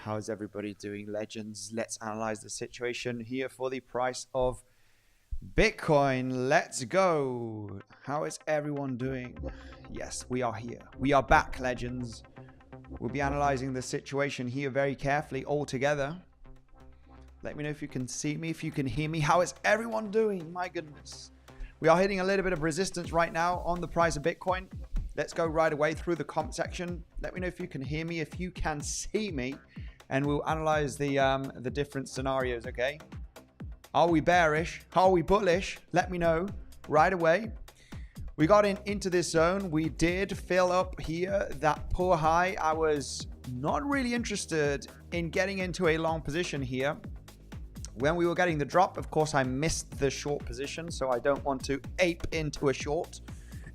How's everybody doing, legends? Let's analyze the situation here for the price of Bitcoin. Let's go. How is everyone doing? Yes, we are here. We are back, legends. We'll be analyzing the situation here very carefully all together. Let me know if you can see me, if you can hear me. How is everyone doing? My goodness. We are hitting a little bit of resistance right now on the price of Bitcoin. Let's go right away through the comment section. Let me know if you can hear me, if you can see me, and we'll analyze the different scenarios, okay? Are we bearish? Are we bullish? Let me know right away. We got into this zone. We did fill up here that poor high. I was not really interested in getting into a long position here. When we were getting the drop, of course, I missed the short position, so I don't want to ape into a short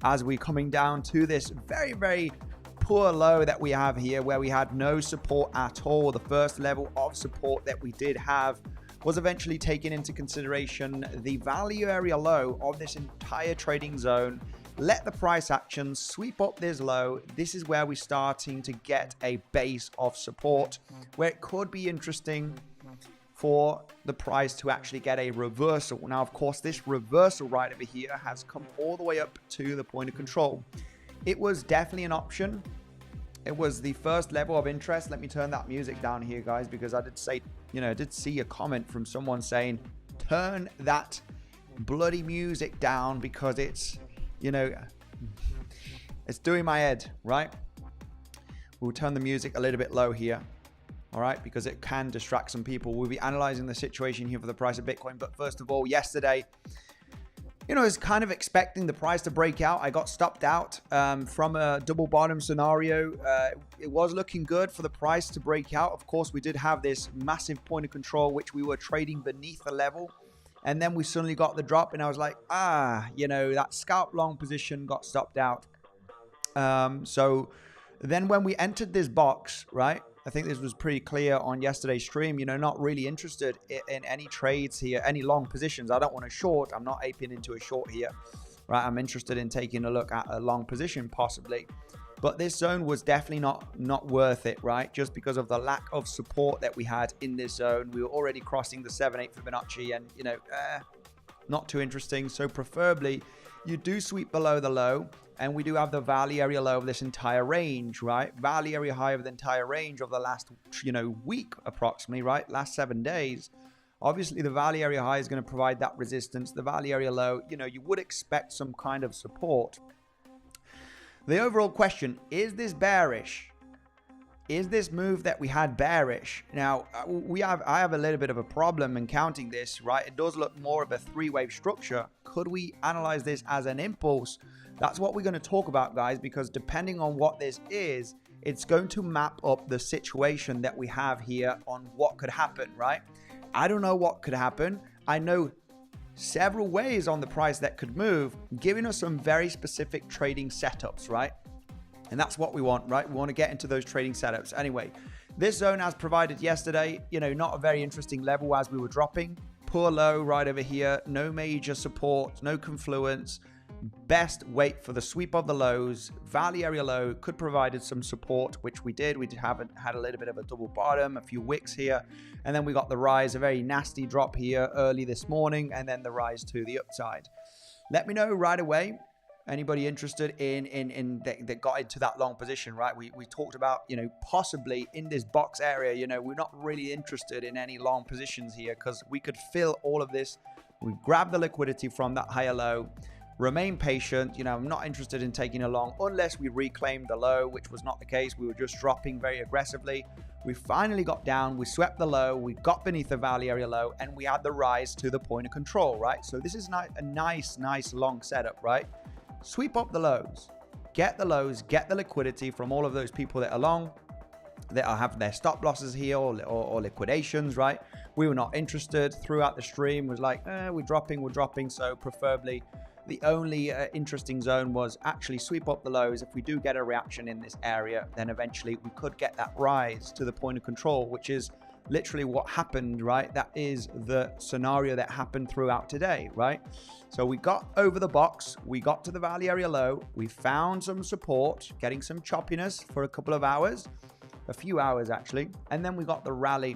as we're coming down to this very, very poor low that we have here, where we had no support at all. The first level of support that we did have was eventually taken into consideration. The value area low of this entire trading zone let the price action sweep up this low. This is where we're starting to get a base of support where it could be interesting for the price to actually get a reversal. Now, of course, this reversal right over here has come all the way up to the point of control. It was definitely an option. It was the first level of interest. Let me turn that music down here, guys, because I did say, I did see a comment from someone saying, turn that bloody music down because it's, it's doing my head, right? We'll turn the music a little bit low here. All right, because it can distract some people. We'll be analyzing the situation here for the price of Bitcoin. But first of all, yesterday, I was kind of expecting the price to break out. I got stopped out from a double bottom scenario. It was looking good for the price to break out. Of course, we did have this massive point of control, which we were trading beneath the level. And then we suddenly got the drop and I was like, that scalp long position got stopped out. So then when we entered this box, right? I think this was pretty clear on yesterday's stream, not really interested in any trades here, any long positions. I don't want to short. I'm not aping into a short here, right? I'm interested in taking a look at a long position possibly. But this zone was definitely not worth it, right? Just because of the lack of support that we had in this zone. We were already crossing the 7/8 Fibonacci and, not too interesting. So preferably you do sweep below the low. And we do have the value area low of this entire range, right? Value area high of the entire range of the last, week approximately, right? Last 7 days. Obviously, the value area high is going to provide that resistance. The value area low, you would expect some kind of support. The overall question, is this bearish? Is this move that we had bearish? Now, I have a little bit of a problem in counting this, right? It does look more of a three-wave structure. Could we analyze this as an impulse? That's what we're going to talk about, guys, because depending on what this is, it's going to map up the situation that we have here on what could happen, right? I don't know what could happen. I know several ways on the price that could move, giving us some very specific trading setups, right? And that's what we want, right? We want to get into those trading setups. Anyway, this zone as provided yesterday, not a very interesting level as we were dropping. Poor low right over here. No major support, no confluence. Best wait for the sweep of the lows. Value area low could provided some support, which we did. We haven't had a little bit of a double bottom, a few wicks here. And then we got the rise, a very nasty drop here early this morning, and then the rise to the upside. Let me know right away. Anybody interested in that got into that long position, right? We talked about, possibly in this box area, we're not really interested in any long positions here because we could fill all of this. We grab the liquidity from that higher low, remain patient. I'm not interested in taking a long unless we reclaimed the low, which was not the case. We were just dropping very aggressively. We finally got down, we swept the low, we got beneath the value area low, and we had the rise to the point of control, right? So this is a nice long setup, right? Sweep up the lows, get the liquidity from all of those people that are long, that have their stop losses here or liquidations, right? We were not interested throughout the stream. Was like, we're dropping. So preferably the only interesting zone was actually sweep up the lows. If we do get a reaction in this area, then eventually we could get that rise to the point of control, which is literally what happened, right? That is the scenario that happened throughout today, right? So we got over the box, we got to the value area low, we found some support, getting some choppiness for a couple of hours, a few hours actually, and then we got the rally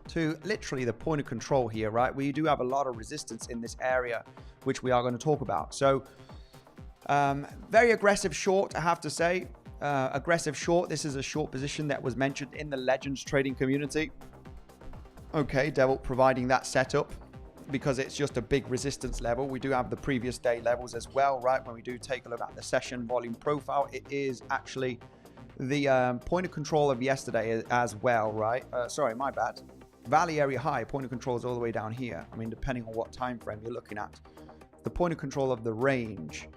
to literally the point of control here, right? We do have a lot of resistance in this area, which we are going to talk about. So very aggressive short, I have to say. Aggressive short. This is a short position that was mentioned in the Legends trading community. Okay, Devil providing that setup because it's just a big resistance level. We do have the previous day levels as well, right? When we do take a look at the session volume profile, it is actually the point of control of yesterday as well, right? Sorry, my bad. Value area high, point of control is all the way down here. I mean, depending on what time frame you're looking at. The point of control of the range.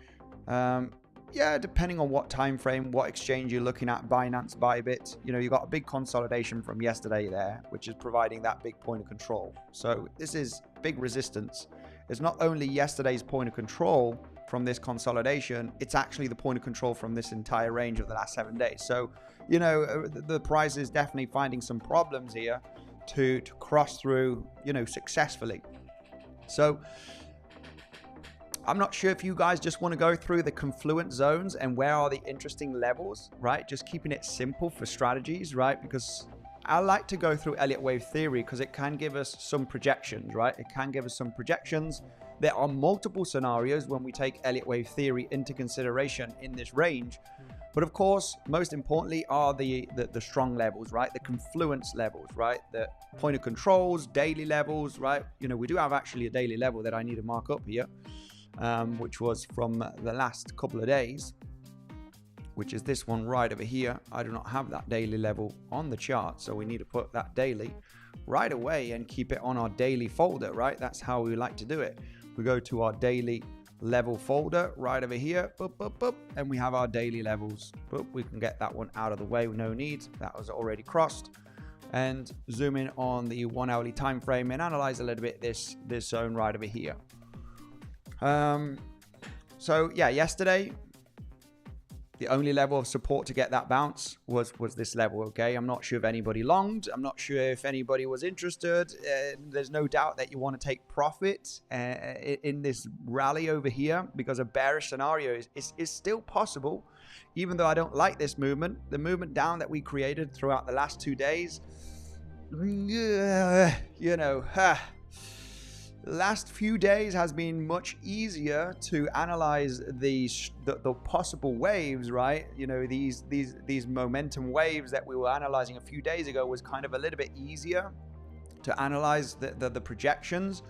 Yeah, depending on what time frame, what exchange you're looking at, Binance, Bybit, you got a big consolidation from yesterday there, which is providing that big point of control. So this is big resistance. It's not only yesterday's point of control from this consolidation, it's actually the point of control from this entire range of the last 7 days. So, the price is definitely finding some problems here to cross through, successfully. So I'm not sure if you guys just want to go through the confluent zones and where are the interesting levels, right? Just keeping it simple for strategies, right? Because I like to go through Elliott wave theory because it can give us some projections, right? It can give us some projections. There are multiple scenarios when we take Elliott wave theory into consideration in this range. But of course, most importantly are the strong levels, right? The confluence levels, right? The point of controls, daily levels, right? You know, we do have actually a daily level that I need to mark up here, which was from the last couple of days, which is this one right over here. I do not have that daily level on the chart, so we need to put that daily right away and keep it on our daily folder, right? That's how we like to do it. We go to our daily level folder right over here, boop, boop, boop, and we have our daily levels. Boop, we can get that one out of the way, no need. That was already crossed. And zoom in on the 1 hourly time frame and analyze a little bit this zone right over here. So yeah, yesterday, the only level of support to get that bounce was this level, okay? I'm not sure if anybody longed. I'm not sure if anybody was interested. There's no doubt that you want to take profit in this rally over here because a bearish scenario is still possible, even though I don't like this movement. The movement down that we created throughout the last 2 days, you know, the last few days has been much easier to analyze the possible waves, right? You know, these momentum waves that we were analyzing a few days ago was kind of a little bit easier to analyze the projections.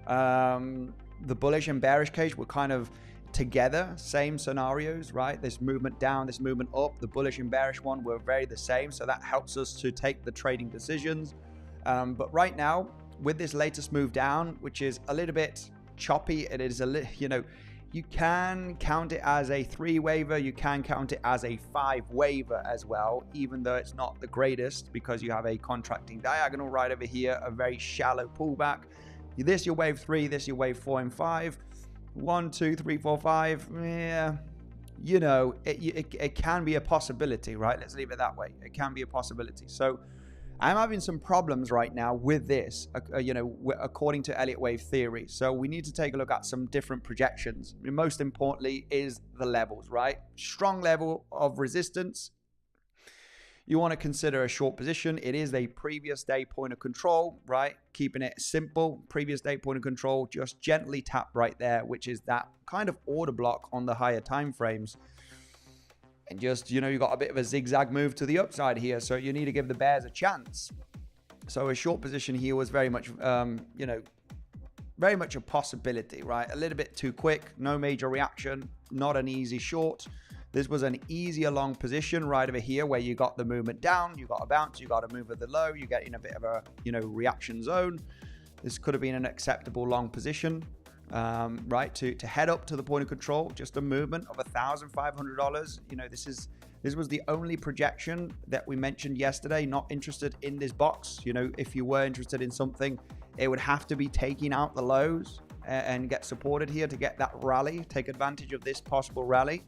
The bullish and bearish case were kind of together, same scenarios, right? This movement down, this movement up, the bullish and bearish one were very the same. So that helps us to take the trading decisions. But right now, with this latest move down, which is a little bit choppy, it is a little, you know, you can count it as a 3 waver, you can count it as a 5 waver as well, even though it's not the greatest because you have a contracting diagonal right over here, a very shallow pullback. This your wave 3, this your wave 4 and 5. 1, 2, 3, 4, 5. Yeah, you know, it can be a possibility, right? Let's leave it that way. It can be a possibility. So I'm having some problems right now with this, you know, according to Elliott wave theory. So we need to take a look at some different projections. Most importantly is the levels, right? Strong level of resistance. You want to consider a short position. It is a previous day point of control, right? Keeping it simple. Previous day point of control, just gently tap right there, which is that kind of order block on the higher time frames. And just, you know, you got a bit of a zigzag move to the upside here. So you need to give the bears a chance. So a short position here was very much, you know, very much a possibility, right? A little bit too quick, no major reaction, not an easy short. This was an easier long position right over here where you got the movement down, you got a bounce, you got a move at the low, you get in a bit of a, you know, reaction zone. This could have been an acceptable long position, right? To head up to the point of control, just a movement of $1,500. You know, this was the only projection that we mentioned yesterday. Not interested in this box. You know, if you were interested in something, it would have to be taking out the lows and get supported here to get that rally, take advantage of this possible rally.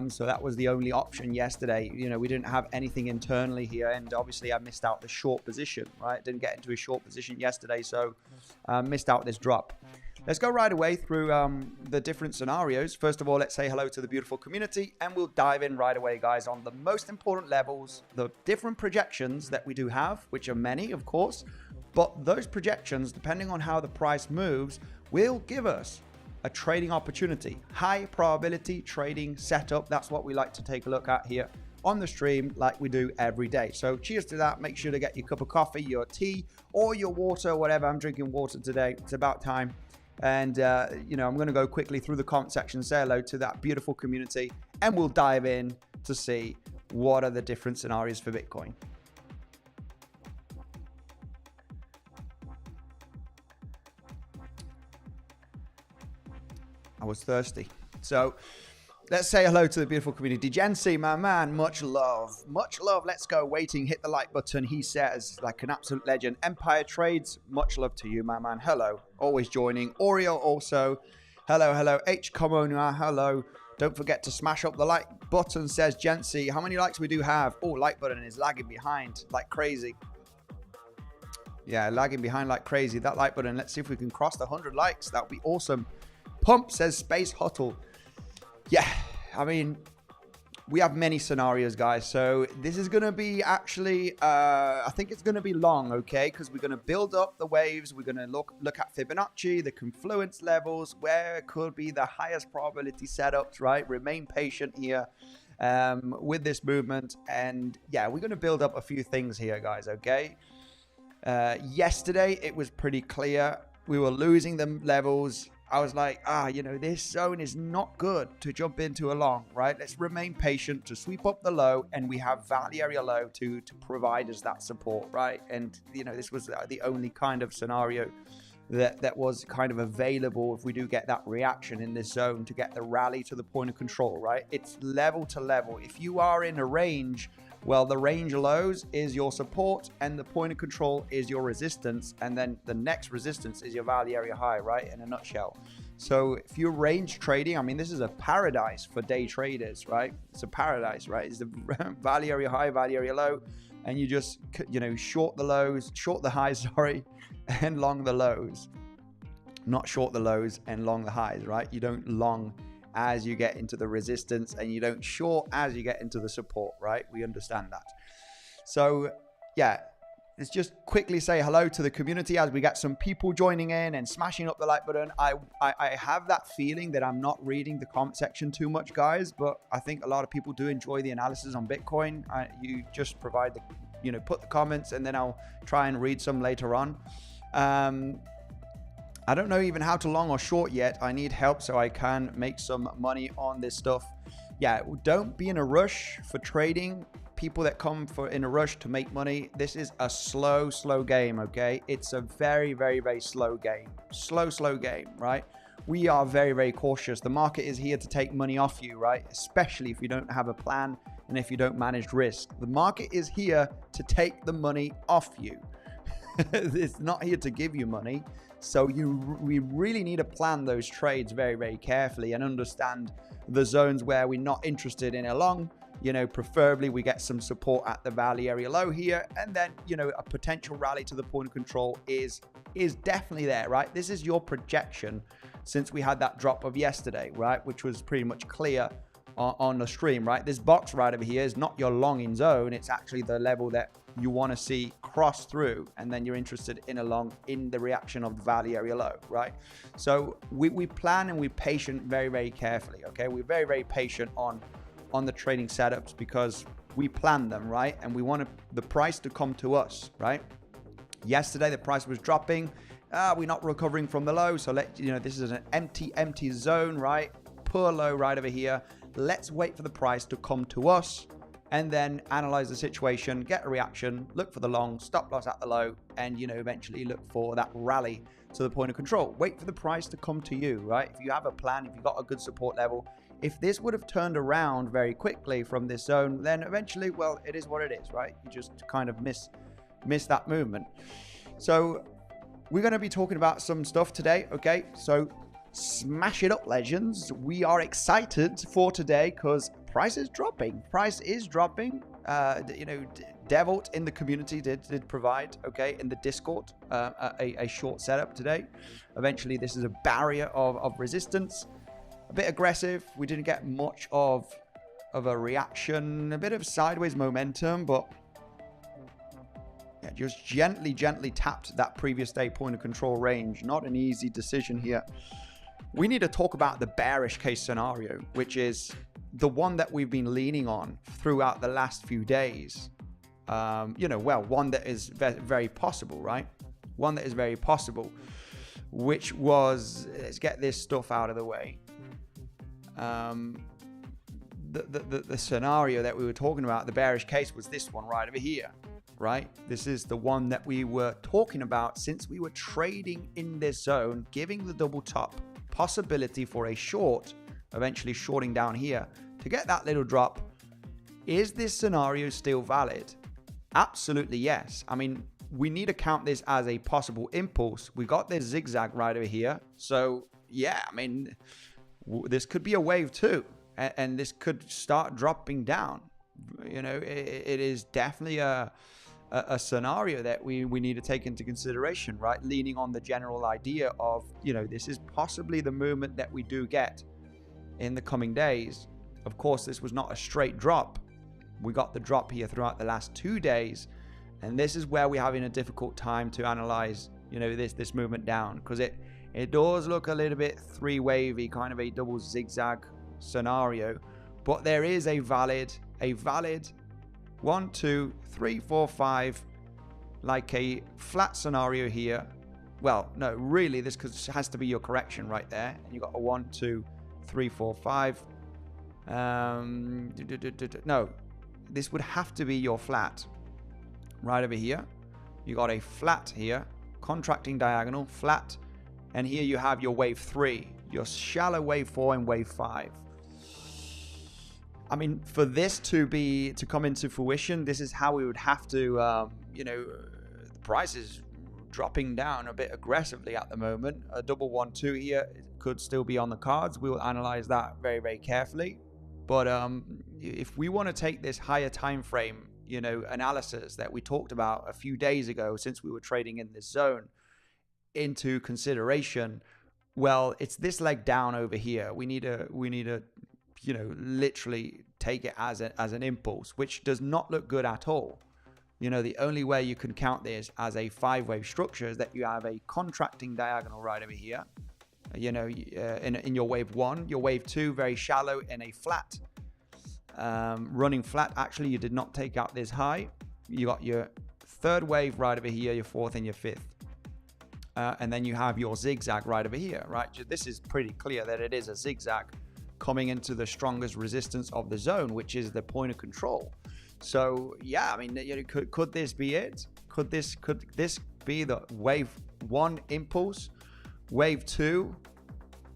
So that was the only option yesterday. You know, we didn't have anything internally here, and obviously I missed out the short position, right? Didn't get into a short position yesterday, so missed out this drop. Let's go right away through the different scenarios. First of all, let's say hello to the beautiful community, and we'll dive in right away, guys, on the most important levels, the different projections that we do have, which are many, of course, but those projections, depending on how the price moves, will give us a trading opportunity, high probability trading setup. That's what we like to take a look at here on the stream, like we do every day. So cheers to that. Make sure to get your cup of coffee, your tea, or your water, whatever. I'm drinking water today. It's about time. And, you know, I'm going to go quickly through the comment section, say hello to that beautiful community, and we'll dive in to see what are the different scenarios for Bitcoin. I was thirsty. So let's say hello to the beautiful community. 𝗖𝗿𝘆𝗽𝗍cie, my man, much love. Much love. Let's go. Waiting. Hit the like button. He says, like an absolute legend. Empire Trades, much love to you, my man. Hello. Always joining. Oreo also. Hello, hello. 𝗖𝗿𝗆𝗿𝗄𝗽, hello. Don't forget to smash up the like button, says 𝗖𝗿𝗆cie. How many likes we do have? Oh, like button is lagging behind like crazy. Yeah, lagging behind like crazy. That like button. Let's see if we can cross the 100 likes. That would be awesome. Pump, says Space Hotel. Yeah, I mean, we have many scenarios, guys. So this is going to be actually, I think it's going to be long, okay? Because we're going to build up the waves. We're going to look at Fibonacci, the confluence levels, where could be the highest probability setups, right? Remain patient here with this movement. And yeah, we're going to build up a few things here, guys, okay? Yesterday, it was pretty clear. We were losing the levels. I was like, you know, this zone is not good to jump into a long, right? Let's remain patient to sweep up the low, and we have value area low to provide us that support, right? And, you know, this was the only kind of scenario that was kind of available if we do get that reaction in this zone to get the rally to the point of control, right? It's level to level. If you are in a range, well, the range lows is your support and the point of control is your resistance. And then the next resistance is your value area high, right? In a nutshell. So if you're range trading, I mean, this is a paradise for day traders, right? It's a paradise, right? It's the value area high, value area low. And you just, you know, short the lows, short the highs, sorry, and long the lows. Not short the lows and long the highs, right? You don't long as you get into the resistance, and you don't short as you get into the support, right? We understand that. So yeah, let's just quickly say hello to the community as we get some people joining in and smashing up the like button. I have that feeling that I'm not reading the comment section too much, guys, but I think a lot of people do enjoy the analysis on Bitcoin. You just provide the, you know, put the comments, and then I'll try and read some later on. I don't know even how to long or short yet. I need help so I can make some money on this stuff. Yeah, don't be in a rush for trading. People that come in a rush to make money, this is a slow game, okay? It's a very slow game. Slow game, right? We are very cautious. The market is here to take money off you, right? Especially if you don't have a plan and if you don't manage risk. The market is here to take the money off you. It's not here to give you money. So we really need to plan those trades very carefully and understand the zones where we're not interested in a long. You know, preferably we get some support at the value area low here, and then, you know, a potential rally to the point of control is definitely there, right? This is your projection since we had that drop of yesterday, right? Which was pretty much clear on the stream, right? This box right over here is not your longing zone. It's actually the level that you want to see cross through, and then you're interested in a long in the reaction of the value area low, right? So we plan and we patient very carefully, okay? We're very patient on the trading setups because we plan them, right? And we want the price to come to us, right? Yesterday the price was dropping. We're not recovering from the low, so this is an empty zone, right? Poor low right over here. Let's wait for the price to come to us and then analyze the situation, get a reaction, look for the long, stop loss at the low, and, you know, eventually look for that rally to the point of control. Wait for the price to come to you, right? If you have a plan, if you've got a good support level, if this would have turned around very quickly from this zone, then eventually, well, it is what it is, right? You just kind of miss that movement. So we're going to be talking about some stuff today, okay? So smash it up, legends. We are excited for today because price is dropping. You know, Devolt in the community did provide, okay, in the Discord, a short setup today. Eventually, this is a barrier of resistance. A bit aggressive. We didn't get much of a reaction. A bit of sideways momentum, but yeah, just gently tapped that previous day point of control range. Not an easy decision here. We need to talk about the bearish case scenario, which is the one that we've been leaning on throughout the last few days. You know, well, one that is very possible, right? One that is very possible, which was, let's get this stuff out of the way. The scenario that we were talking about, the bearish case, was this one right over here, right? This is the one that we were talking about since we were trading in this zone, giving the double top possibility for a short, eventually shorting down here to get that little drop. Is this scenario still valid? Absolutely yes. I mean, we need to count this as a possible impulse. We got this zigzag right over here. So yeah, I mean, this could be a wave too, and this could start dropping down. You know, it is definitely a a scenario that we need to take into consideration, right? Leaning on the general idea of, you know, this is possibly the movement that we do get in the coming days. Of course, this was not a straight drop. We got the drop here throughout the last 2 days, and this is where we're having a difficult time to analyze, you know, this movement down, because it does look a little bit three wavy, kind of a double zigzag scenario, but there is a valid 1, 2, 3, 4, 5, like a flat scenario here. Well, no, really, this has to be your correction right there. And you got a 1, 2, 3, 4, 5. No, this would have to be your flat right over here. You got a flat here, contracting diagonal, flat, and here you have your wave 3, your shallow wave 4 and wave 5. I mean, for this to come into fruition, this is how we would have to, you know, the price is dropping down a bit aggressively at the moment. A double 1, 2 here could still be on the cards. We will analyze that very, very carefully. But if we want to take this higher time frame, you know, analysis that we talked about a few days ago, since we were trading in this zone, into consideration, well, it's this leg down over here. We need a you know, literally take it as an impulse, which does not look good at all. You know, the only way you can count this as a 5-wave structure is that you have a contracting diagonal right over here. You know, in your wave 1, your wave 2 very shallow in a flat, running flat. Actually, you did not take out this high. You got your 3rd wave right over here, your 4th and your 5th. And then you have your zigzag right over here, right? This is pretty clear that it is a zigzag coming into the strongest resistance of the zone, which is the point of control. So yeah, I mean, you know, could this be it? Could this be the wave 1 impulse, wave 2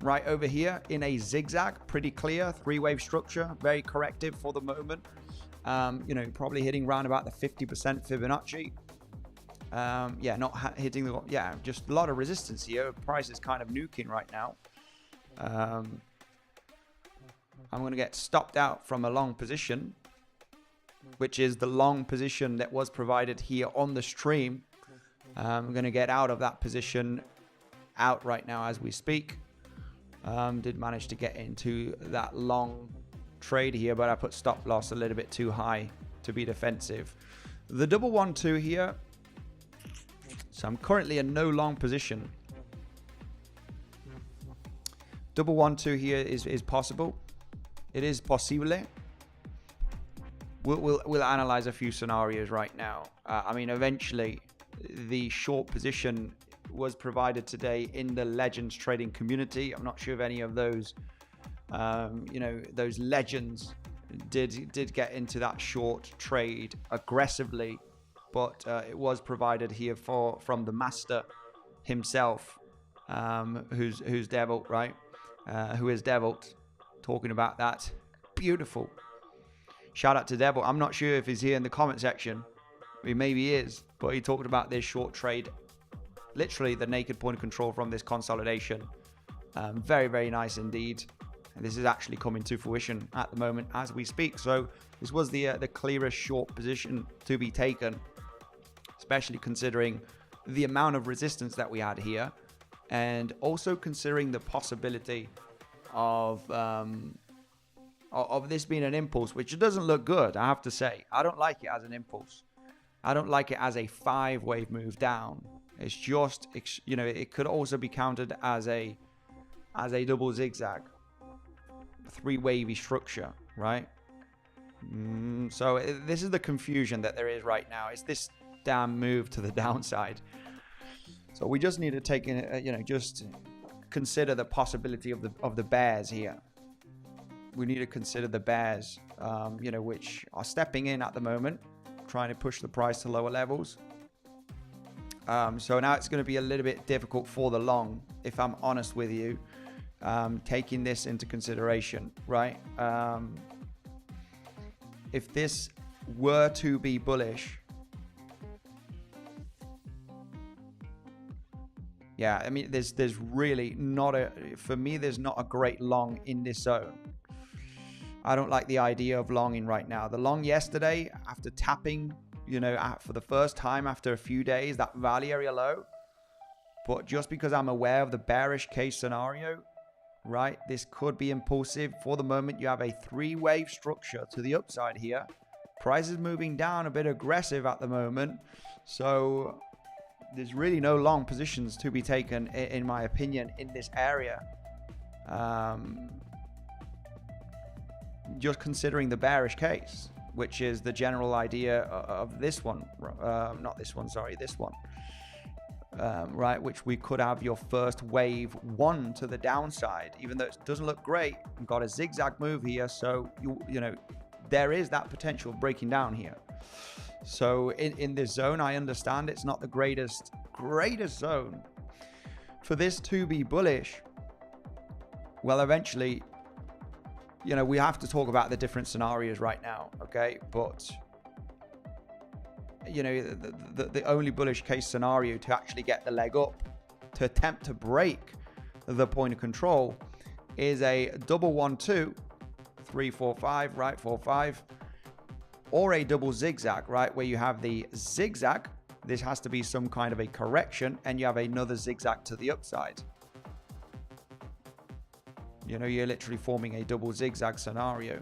right over here in a zigzag? Pretty clear 3-wave structure, very corrective for the moment. You know, probably hitting around about the 50% Fibonacci. Yeah, not hitting the, yeah, just a lot of resistance here. Price is kind of nuking right now. I'm going to get stopped out from a long position, which is the long position that was provided here on the stream. I'm going to get out of that position out right now as we speak. Did manage to get into that long trade here, but I put stop loss a little bit too high to be defensive. The double 1, 2 here. So I'm currently in no long position. Double 1, 2 here is possible. It is possible. We'll analyze a few scenarios right now. I mean, eventually, the short position was provided today in the Legends trading community. I'm not sure if any of those, you know, those legends did get into that short trade aggressively, but it was provided here from the master himself, who's 𝗬𝗍𝘆𝗽, right? Who is 𝗬𝗍𝘆𝗽. Talking about that. Beautiful. Shout out to 𝗬𝗍𝘆𝗽. I'm not sure if he's here in the comment section. Maybe he is, but he talked about this short trade. Literally the naked point of control from this consolidation. Very, very nice indeed. And this is actually coming to fruition at the moment as we speak. So this was the clearest short position to be taken, especially considering the amount of resistance that we had here, and also considering the possibility of this being an impulse, which doesn't look good, I have to say. I don't like it as an impulse. I don't like it as a 5-wave move down. It's just, you know, it could also be counted as a double zigzag, 3-wavy structure, right? So this is the confusion that there is right now. It's this damn move to the downside. So we just need to take in, you know, just consider the possibility of the bears here. We need to consider the bears, you know, which are stepping in at the moment, trying to push the price to lower levels. So now it's going to be a little bit difficult for the long, if I'm honest with you, taking this into consideration, right? If this were to be bullish, yeah, I mean, there's really not for me, there's not a great long in this zone. I don't like the idea of longing right now. The long yesterday, after tapping you know, for the first time after a few days, that value area low. But just because I'm aware of the bearish case scenario, right, this could be impulsive. For the moment, you have a three-wave structure to the upside here. Price is moving down a bit aggressive at the moment. So there's really no long positions to be taken, in my opinion, in this area. Just considering the bearish case, which is the general idea of this one. Not this one, sorry, this one. Right, which we could have your first wave one to the downside, even though it doesn't look great. We've got a zigzag move here, so you know there is that potential of breaking down here. So in this zone, I understand it's not the greatest zone for this to be bullish. Well, eventually, you know, we have to talk about the different scenarios right now, okay? But you know, the only bullish case scenario to actually get the leg up, to attempt to break the point of control, is a double 1-2, 3-4-5, right, 4-5, or a double zigzag, right, where you have the zigzag. This has to be some kind of a correction, and you have another zigzag to the upside. You know, you're literally forming a double zigzag scenario.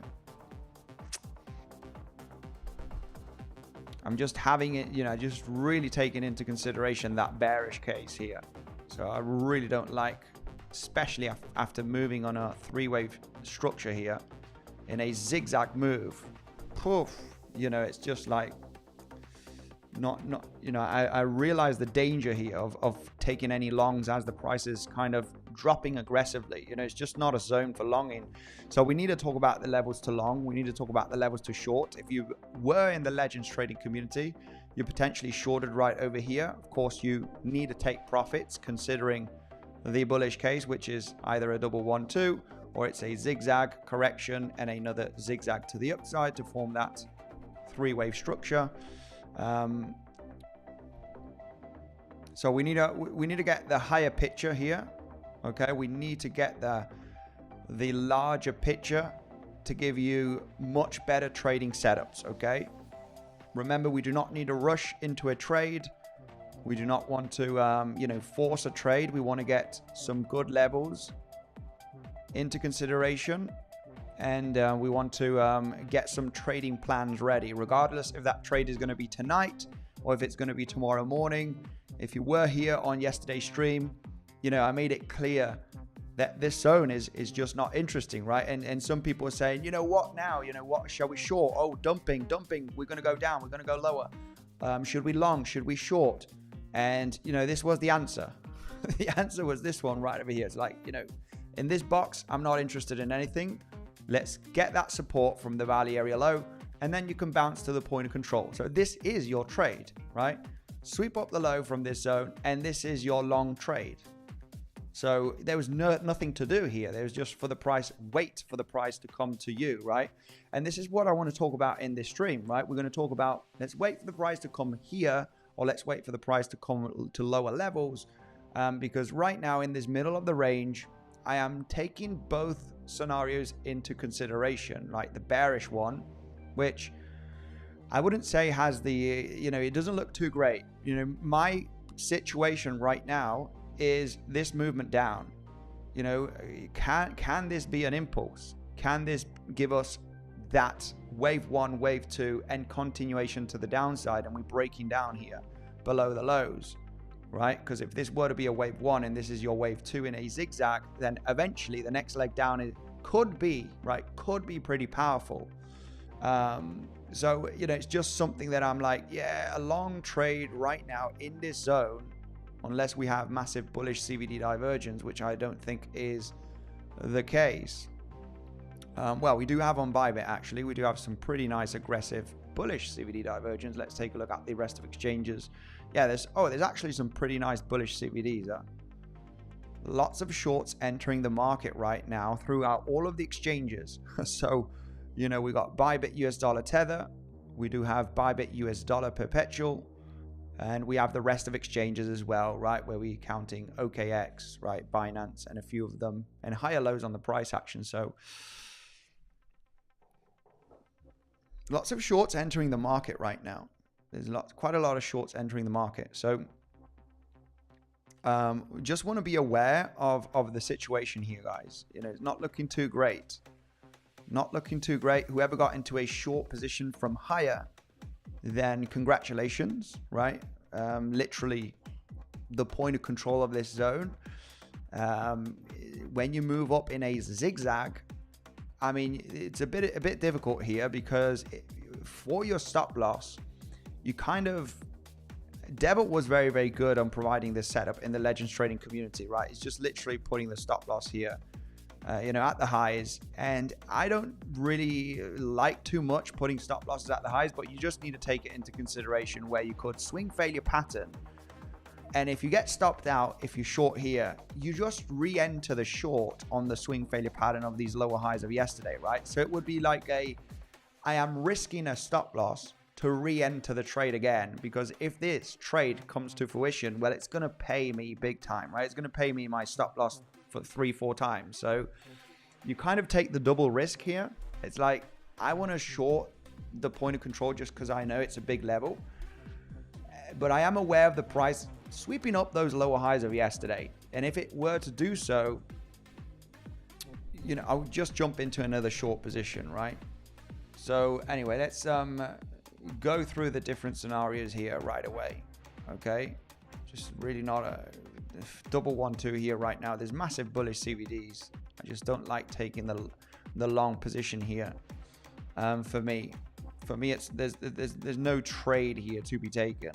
I'm just having it, you know, just really taking into consideration that bearish case here. So I really don't like, especially after moving on a three-wave structure here in a zigzag move. Poof, you know, it's just like not you know, I realize the danger here of taking any longs as the price is kind of dropping aggressively. You know, it's just not a zone for longing. So we need to talk about the levels to long. We need to talk about the levels to short. If you were in the Legends trading community, you're potentially shorted right over here. Of course, you need to take profits considering the bullish case, which is either a double 1-2 or it's a zigzag correction and another zigzag to the upside to form that three-wave structure. So we need to get the higher picture here. Okay, we need to get the larger picture to give you much better trading setups. Okay, remember, we do not need to rush into a trade. We do not want to you know, force a trade. We want to get some good levels into consideration, and we want to get some trading plans ready, regardless if that trade is going to be tonight or if it's going to be tomorrow morning. If you were here on yesterday's stream, you know, I made it clear that this zone is just not interesting, right? And some people are saying, you know what now? You know what? Shall we short? Oh, dumping. We're going to go down. We're going to go lower. Should we long? Should we short? And, you know, this was the answer. The answer was this one right over here. It's like, you know, in this box, I'm not interested in anything. Let's get that support from the value area low, and then you can bounce to the point of control. So this is your trade, right? Sweep up the low from this zone, and this is your long trade. So there was nothing to do here. There was just for the price, wait for the price to come to you, right? And this is what I want to talk about in this stream, right? We're going to talk about, let's wait for the price to come here, or let's wait for the price to come to lower levels. Because right now in this middle of the range, I am taking both scenarios into consideration, like the bearish one, which I wouldn't say has the, you know, it doesn't look too great. You know, my situation right now is this movement down. You know, can this be an impulse? Can this give us that wave one, wave two, and continuation to the downside, and we're breaking down here below the lows, right? Because if this were to be a wave one and this is your wave two in a zigzag, then eventually the next leg down could be pretty powerful. So, you know, it's just something that I'm like, yeah, a long trade right now in this zone, unless we have massive bullish CVD divergence, which I don't think is the case. Well, we do have on Bybit, actually. We do have some pretty nice aggressive bullish CVD divergence. Let's take a look at the rest of exchanges. Yeah, there's actually some pretty nice bullish CVDs. Lots of shorts entering the market right now throughout all of the exchanges. So, you know, we got Bybit US dollar Tether. We do have Bybit US dollar perpetual. And we have the rest of exchanges as well, right? Where we're counting OKX, right? Binance and a few of them, and higher lows on the price action. So lots of shorts entering the market right now. There's quite a lot of shorts entering the market. So just want to be aware of the situation here, guys. You know, it's not looking too great. Not looking too great. Whoever got into a short position from higher, then congratulations, right? Literally the point of control of this zone. When you move up in a zigzag, I mean, it's a bit difficult here because for your stop loss, you kind of, 𝗬𝗏 was very, very good on providing this setup in the Legends trading community, right? It's just literally putting the stop loss here, you know, at the highs. And I don't really like too much putting stop losses at the highs, but you just need to take it into consideration where you could swing failure pattern. And if you get stopped out, if you're short here, you just re-enter the short on the swing failure pattern of these lower highs of yesterday, right? So it would be like I am risking a stop loss to re-enter the trade again, because if this trade comes to fruition, well, it's going to pay me big time, right? It's going to pay me my stop loss for 3-4 times. So you kind of take the double risk here. It's like, I want to short the point of control just because I know it's a big level, but I am aware of the price sweeping up those lower highs of yesterday. And if it were to do so, you know, I would just jump into another short position, right? So anyway, let's go through the different scenarios here right away. Okay, just really not a double 1-2 here right now. There's massive bullish CVDs. I just don't like taking the long position here. For me it's there's no trade here to be taken,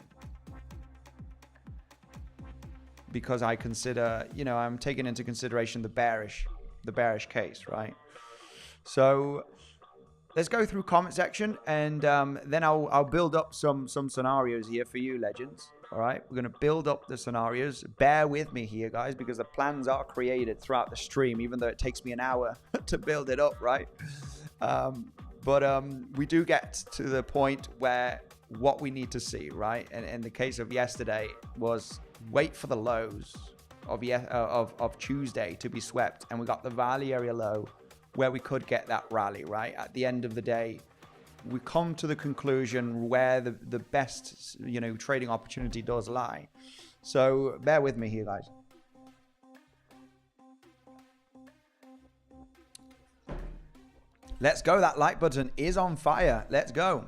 because I consider, you know, I'm taking into consideration the bearish case, right? So let's go through comment section, and then I'll build up some scenarios here for you, legends. All right, we're going to build up the scenarios. Bear with me here, guys, because the plans are created throughout the stream, even though it takes me an hour to build it up, right? But we do get to the point where what we need to see, right? And in the case of yesterday was wait for the lows of Tuesday to be swept, and we got the value area low where we could get that rally, right? At the end of the day, we come to the conclusion where the best, you know, trading opportunity does lie. So bear with me here, guys. Let's go. That like button is on fire. Let's go.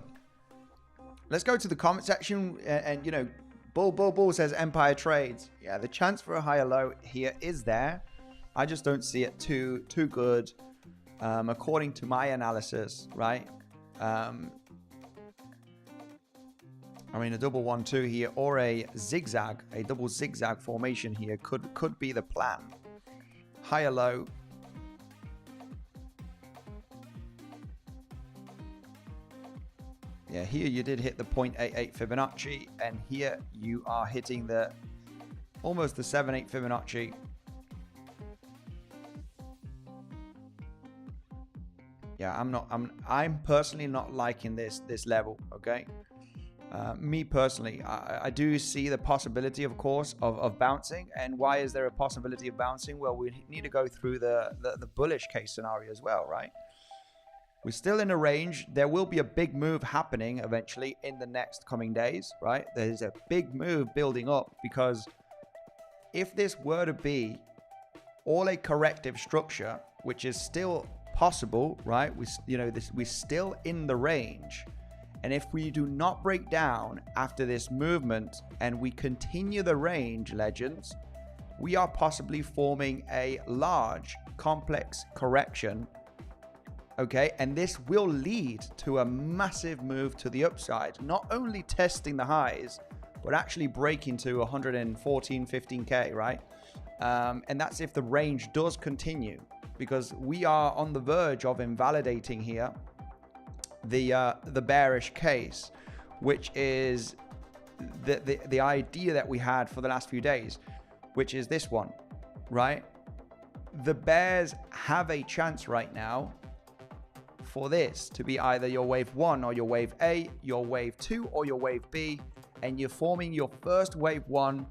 Let's go to the comment section, and you know, Bull says Empire trades. Yeah, the chance for a higher low here is there. I just don't see it too good. According to my analysis, right? I mean, a double 1-2 here, or a zigzag, a double zigzag formation here could be the plan. Higher low. Yeah, here you did hit the 0.88 Fibonacci, and here you are hitting the almost the 7.8 Fibonacci. Yeah, I'm personally not liking this level, okay? Me personally, I do see the possibility, of course, of bouncing. And why is there a possibility of bouncing? Well, we need to go through the bullish case scenario as well, right? We're still in a range. There will be a big move happening eventually in the next coming days, right? There's a big move building up, because if this were to be all a corrective structure, which is still possible, right? We're still in the range. And if we do not break down after this movement and we continue the range, legends, we are possibly forming a large complex correction. Okay, and this will lead to a massive move to the upside, not only testing the highs, but actually breaking to 114, 15K, right? And that's if the range does continue, because we are on the verge of invalidating here the bearish case, which is the idea that we had for the last few days, which is this one, right? The bears have a chance right now for this to be either your wave 1 or your wave A, your wave 2 or your wave B, and you're forming your first wave 1,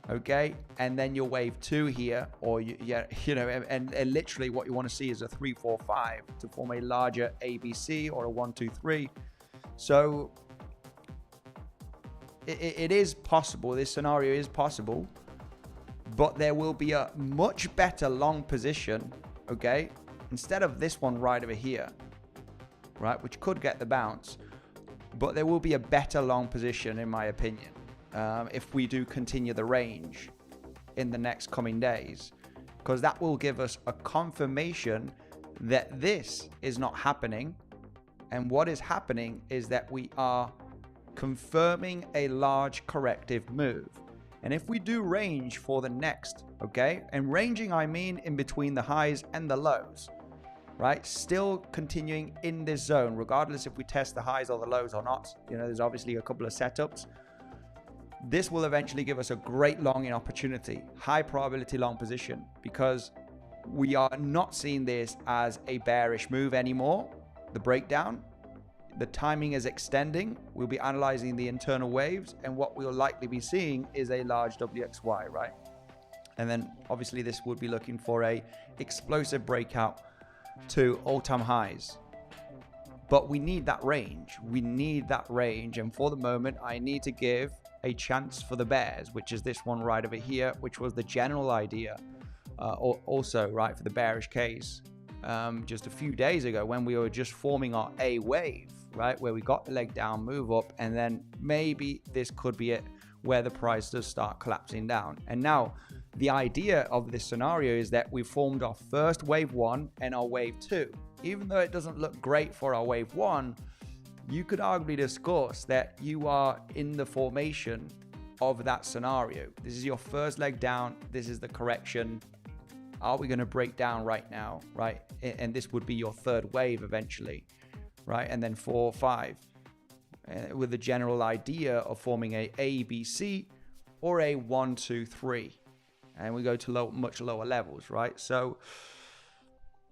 okay, and then your wave 2 here, or and literally what you want to see is a 3, 4, 5 to form a larger ABC or a 1, 2, 3. So it is possible. This scenario is possible, but there will be a much better long position, okay? Instead of this one right over here, right, which could get the bounce, but there will be a better long position, in my opinion, if we do continue the range in the next coming days, because that will give us a confirmation that this is not happening. And what is happening is that we are confirming a large corrective move. And if we do range for the next, okay, and ranging, I mean in between the highs and the lows, right? Still continuing in this zone, regardless if we test the highs or the lows or not. You know, there's obviously a couple of setups. This will eventually give us a great longing opportunity, high probability long position, because we are not seeing this as a bearish move anymore. The breakdown, the timing is extending. We'll be analyzing the internal waves, and what we'll likely be seeing is a large WXY, right? And then obviously this would be looking for a explosive breakout to all-time highs. But we need that range. We need that range. And for the moment, I need to give a chance for the bears, which is this one right over here, which was the general idea. Also, right, for the bearish case just a few days ago when we were just forming our A wave, right, where we got the leg down, move up, and then maybe this could be it where the price does start collapsing down. And now the idea of this scenario is that we formed our first wave 1 and our wave 2. Even though it doesn't look great for our wave 1, you could arguably discuss that you are in the formation of that scenario. This is your first leg down. This is the correction. Are we going to break down right now, right? And this would be your third wave eventually, right? And then 4, 5, with the general idea of forming a B, C, or a 1, 2, 3. And we go to much lower levels, right? So,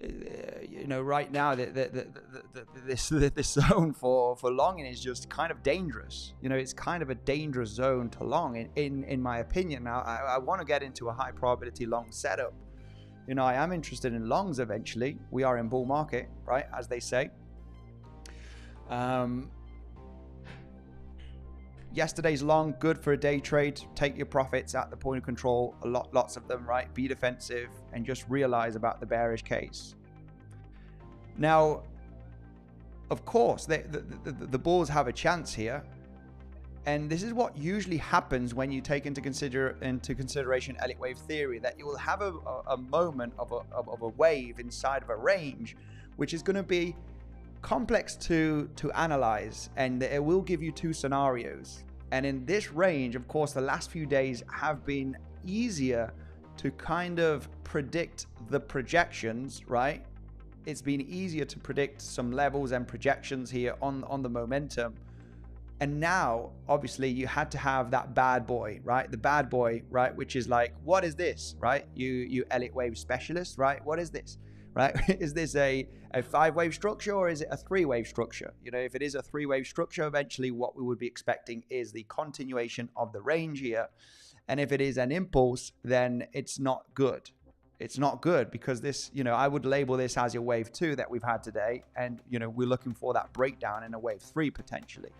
you know, right now this zone for longing is just kind of dangerous. You know, it's kind of a dangerous zone to long in my opinion. Now I want to get into a high probability long setup. You know, I am interested in longs eventually. We are in bull market, right, as they say. Yesterday's long, good for a day trade. Take your profits at the point of control, lots of them, right? Be defensive and just realize about the bearish case. Now, of course, the bulls have a chance here. And this is what usually happens when you take into consideration Elliott wave theory, that you will have a moment of a wave inside of a range, which is going to be complex to analyze, and it will give you two scenarios. And in this range, of course, the last few days have been easier to kind of predict the projections, right? It's been easier to predict some levels and projections here on the momentum. And now, obviously, you had to have that bad boy, right? The bad boy, right? Which is like, what is this, right? You Elliott wave specialist, right? What is this, right? Is this a 5-wave structure or is it a 3-wave structure? You know, if it is a 3-wave structure, eventually what we would be expecting is the continuation of the range here. And if it is an impulse, then it's not good. It's not good because this, you know, I would label this as your wave 2 that we've had today. And, you know, we're looking for that breakdown in a wave 3 potentially.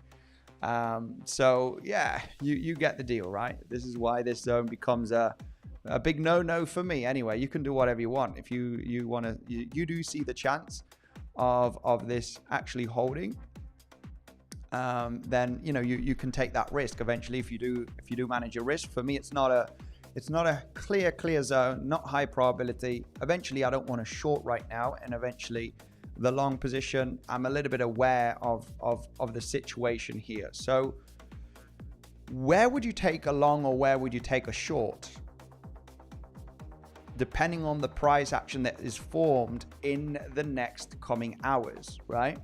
So yeah, you get the deal, right? This is why this zone becomes a big no for me. Anyway, you can do whatever you want. If you want to, you do see the chance of this actually holding, then you know you can take that risk eventually if you do manage your risk. For me, it's not a clear zone, not high probability. Eventually, I don't want to short right now, and eventually the long position, I'm a little bit aware of the situation here. So where would you take a long or where would you take a short? Depending on the price action that is formed in the next coming hours, right?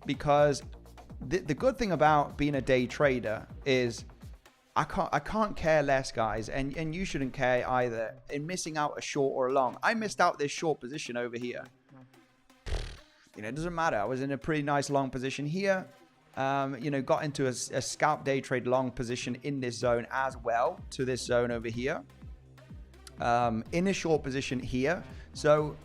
Because the good thing about being a day trader is I can't care less, guys, and you shouldn't care either, in missing out a short or a long. I missed out this short position over here. You know, it doesn't matter. I was in a pretty nice long position here. You know, got into a scalp day trade long position in this zone as well to this zone over here. In a short position here. So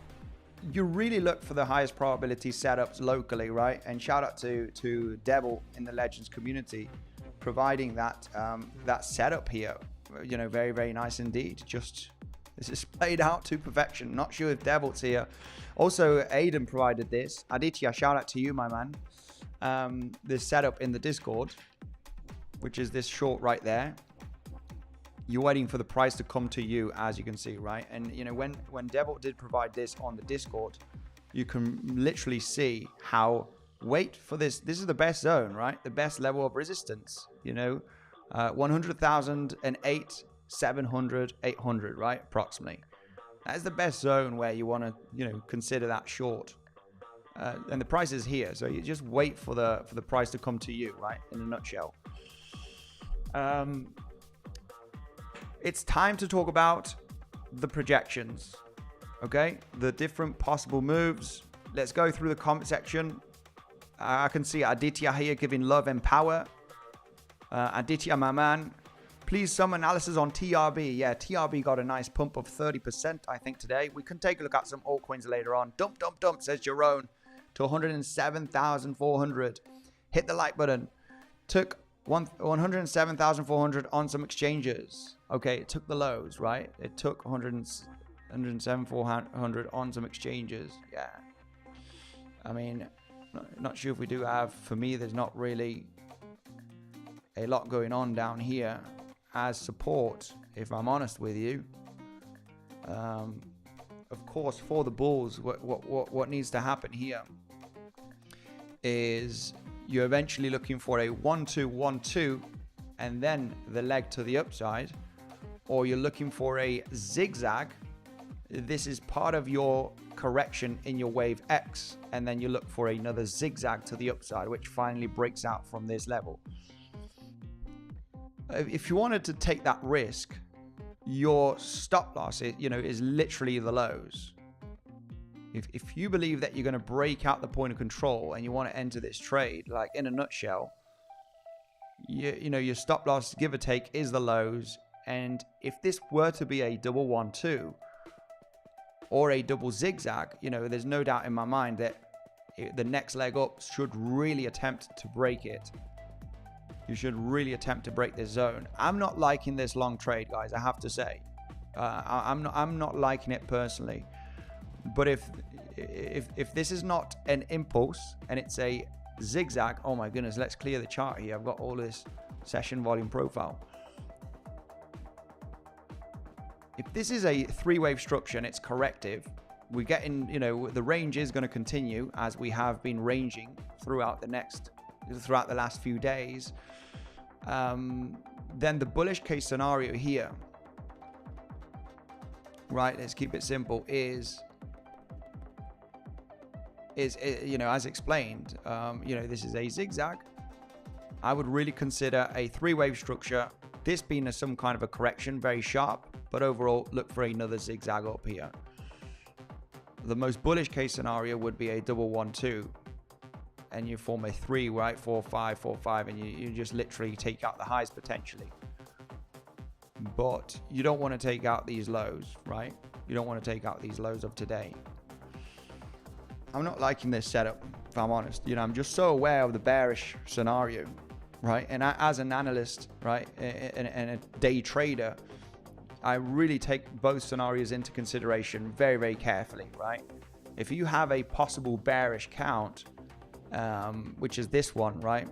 you really look for the highest probability setups locally, right? And shout out to Devil in the Legends community. providing that that setup here. You know, very, very nice indeed. Just, this is played out to perfection. Not sure if Devil's here. Also, Aiden provided this. 𝗖𝗿𝘆𝗽𝗍, shout out to you, my man. This setup in the Discord, which is this short right there. You're waiting for the price to come to you, as you can see, right? And you know, when Devil did provide this on the Discord, you can literally see how, wait for this. This is the best zone, right? The best level of resistance, you know, 100,008, 700, 800, right? Approximately. That is the best zone where you want to, you know, consider that short. And the price is here. So you just wait for the price to come to you, right? In a nutshell. It's time to talk about the projections, okay? The different possible moves. Let's go through the comment section. I can see Aditya here giving love and power. Aditya, my man. Please, some analysis on TRB. Yeah, TRB got a nice pump of 30%, I think, today. We can take a look at some altcoins later on. Dump, dump, dump, says Jerome, to 107,400. Hit the like button. Took 107,400 on some exchanges. Okay, it took the lows, right? It took 107,400 on some exchanges. Yeah. I mean, not sure if we do have, for me, there's not really a lot going on down here as support, if I'm honest with you. Of course, for the bulls, what needs to happen here is you're eventually looking for a 1-2-1-2 and then the leg to the upside, or you're looking for a zigzag. This is part of your correction in your wave X, and then you look for another zigzag to the upside, which finally breaks out from this level. If you wanted to take that risk, your stop loss is literally the lows. If you believe that you're going to break out the point of control and you want to enter this trade, like in a nutshell, you know, your stop loss, give or take, is the lows. And if this were to be a double 1-2 or a double zigzag, you know, there's no doubt in my mind that the next leg up should really attempt to break it. You should really attempt to break this zone. I'm not liking this long trade, guys, I have to say. I'm not liking it personally. But if this is not an impulse and it's a zigzag, oh my goodness, let's clear the chart here. I've got all this session volume profile. If this is a three-wave structure and it's corrective, we're getting, you know, the range is going to continue as we have been ranging throughout the last few days. Then the bullish case scenario here, right, let's keep it simple, is you know, as explained, you know, this is a zigzag. I would really consider a three-wave structure, this being some kind of a correction, very sharp, but overall look for another zigzag up here. The most bullish case scenario would be a double 1-2 and you form a 3, right, 4-5, 4-5, and you just literally take out the highs potentially. But you don't want to take out these lows, right? You don't want to take out these lows of today. I'm not liking this setup, if I'm honest. You know, I'm just so aware of the bearish scenario, right? And as an analyst, right, and a day trader, I really take both scenarios into consideration very, very carefully, right? If you have a possible bearish count, which is this one, right?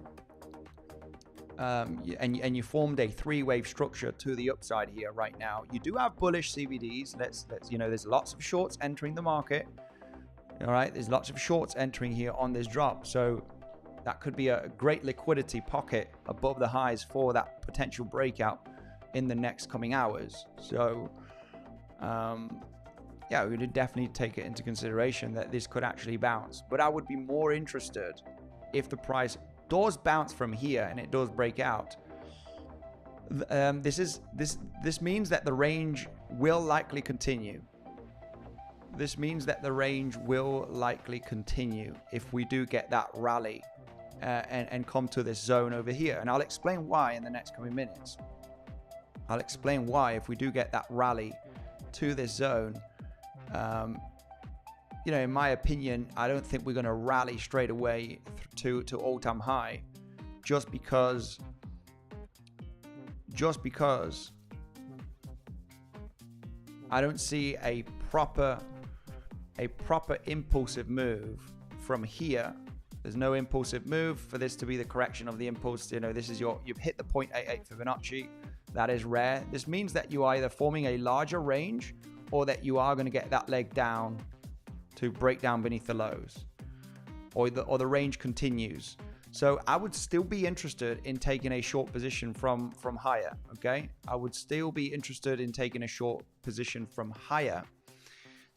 And you formed a three-wave structure to the upside here right now. You do have bullish CVDs. Let's you know, there's lots of shorts entering the market. All right, there's lots of shorts entering here on this drop. So that could be a great liquidity pocket above the highs for that potential breakout in the next coming hours. So yeah, we would definitely take it into consideration that this could actually bounce. But I would be more interested if the price does bounce from here and it does break out. This means that the range will likely continue. This means that the range will likely continue if we do get that rally and come to this zone over here. And I'll explain why in the next coming minutes. I'll explain why if we do get that rally to this zone. You know, in my opinion, I don't think we're going to rally straight away to all-time high, just because just because I don't see a proper impulsive move from here. There's no impulsive move for this to be the correction of the impulse. You know, this is you've hit the 0.88 Fibonacci. That is rare. This means that you are either forming a larger range or that you are going to get that leg down to break down beneath the lows, or the range continues. So I would still be interested in taking a short position from higher. Okay, I would still be interested in taking a short position from higher,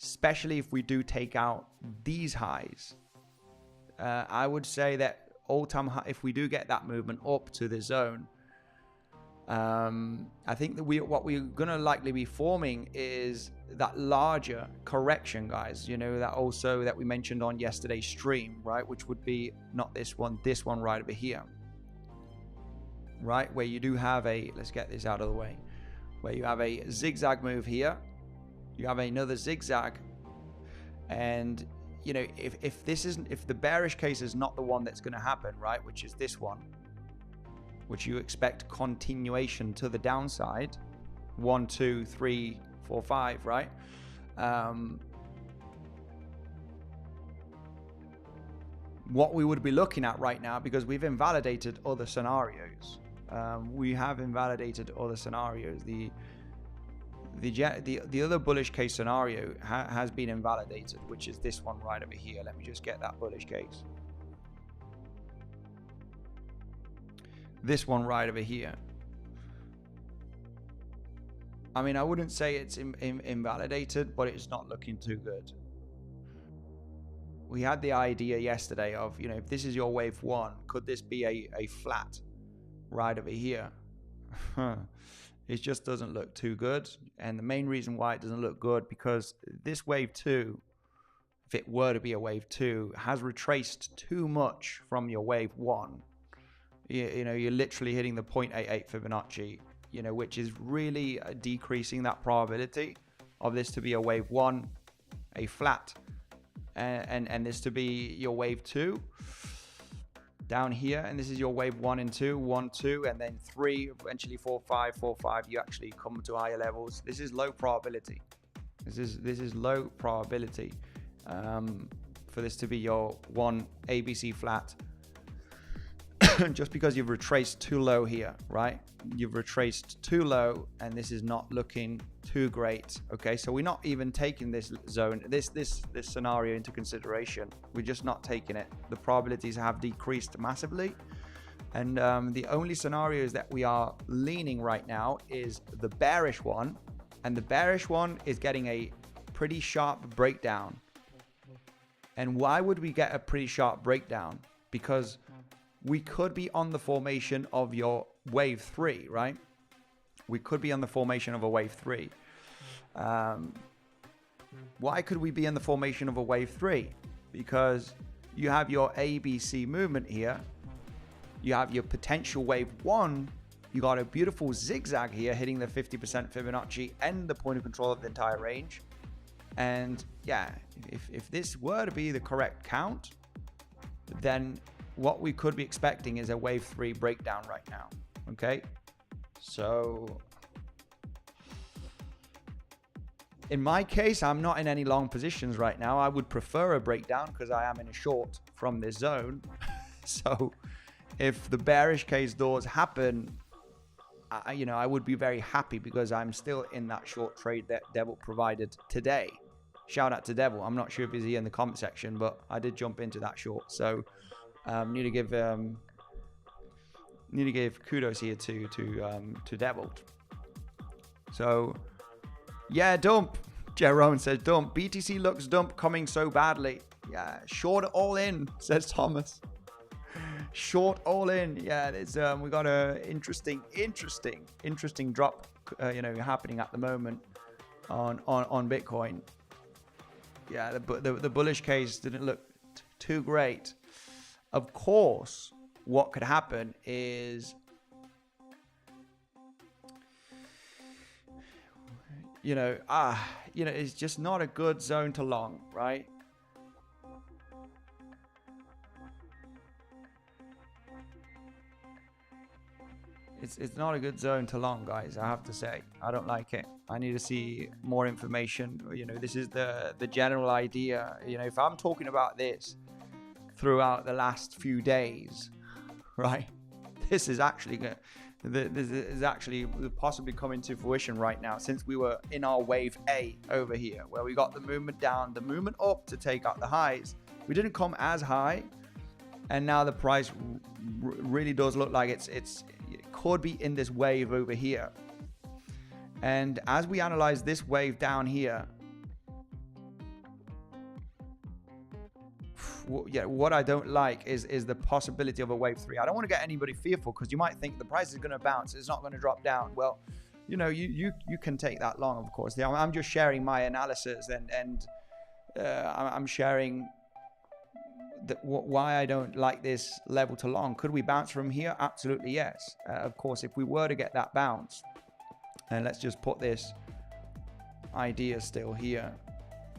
especially if we do take out these highs. I would say that all-time high, if we do get that movement up to the zone, I think that what we're gonna likely be forming is that larger correction, guys. You know, that we mentioned on yesterday's stream, right? Which would be not this one right over here, right? Where you do have let's get this out of the way, where you have a zigzag move here, you have another zigzag, and you know, if the bearish case is not the one that's going to happen, right, which is this one, which you expect continuation to the downside, 1, 2, 3, 4, 5, right? What we would be looking at right now, because we've invalidated other scenarios, we have invalidated other scenarios. The other bullish case scenario has been invalidated, which is this one right over here. Let me just get that bullish case. This one right over here. I mean, I wouldn't say it's invalidated, but it's not looking too good. We had the idea yesterday of, you know, if this is your wave one, could this be a flat right over here? It just doesn't look too good. And the main reason why it doesn't look good, because this wave two, if it were to be a wave two, has retraced too much from your wave one. You know, you're literally hitting the 0.88 Fibonacci, you know, which is really decreasing that probability of this to be a wave one, a flat, and this to be your wave two down here, and this is your wave 1 and 2, 1, 2, and then 3, eventually 4, 5, 4, 5. You actually come to higher levels. This is low probability. This is low probability for this to be your one ABC flat. Just because you've retraced too low here, right? You've retraced too low, and this is not looking too great. Okay, so we're not even taking this zone, this scenario into consideration. We're just not taking it. The probabilities have decreased massively, and the only scenarios that we are leaning right now is the bearish one, and the bearish one is getting a pretty sharp breakdown. And why would we get a pretty sharp breakdown? Because we could be on the formation of your wave 3, right? We could be on the formation of a wave 3. Why could we be in the formation of a wave 3? Because you have your ABC movement here. You have your potential wave 1. You got a beautiful zigzag here hitting the 50% Fibonacci and the point of control of the entire range. And yeah, if this were to be the correct count, then what we could be expecting is a wave 3 breakdown right now. Okay, so in my case, I'm not in any long positions right now. I would prefer a breakdown because I am in a short from this zone. So if the bearish case does happen, I would be very happy because I'm still in that short trade that Devil provided today. Shout out to Devil. I'm not sure if he's here in the comment section, but I did jump into that short. So need to give kudos here to Devil. So yeah, dump. Jerome says dump. BTC looks dump coming so badly. Yeah, short all in, says Thomas. Short all in. Yeah, there's we got a interesting drop happening at the moment on Bitcoin. Yeah, the bullish case didn't look too great. Of course, what could happen is, it's just not a good zone to long, right? it's not a good zone to long, guys. I have to say, I don't like it. I need to see more information. You know, this is the general idea. You know, if I'm talking about this throughout the last few days, right, this is actually possibly coming to fruition right now, since we were in our wave A over here, where we got the movement down, the movement up to take out the highs. We didn't come as high, and now the price really does look like it could be in this wave over here. And as we analyze this wave down here, what I don't like is the possibility of a wave 3. I don't want to get anybody fearful, because you might think the price is going to bounce, it's not going to drop down. Well, you know, you can take that long, of course. I'm just sharing my analysis, and I'm sharing why I don't like this level to long. Could we bounce from here? Absolutely yes. Of course, if we were to get that bounce, and let's just put this idea still here,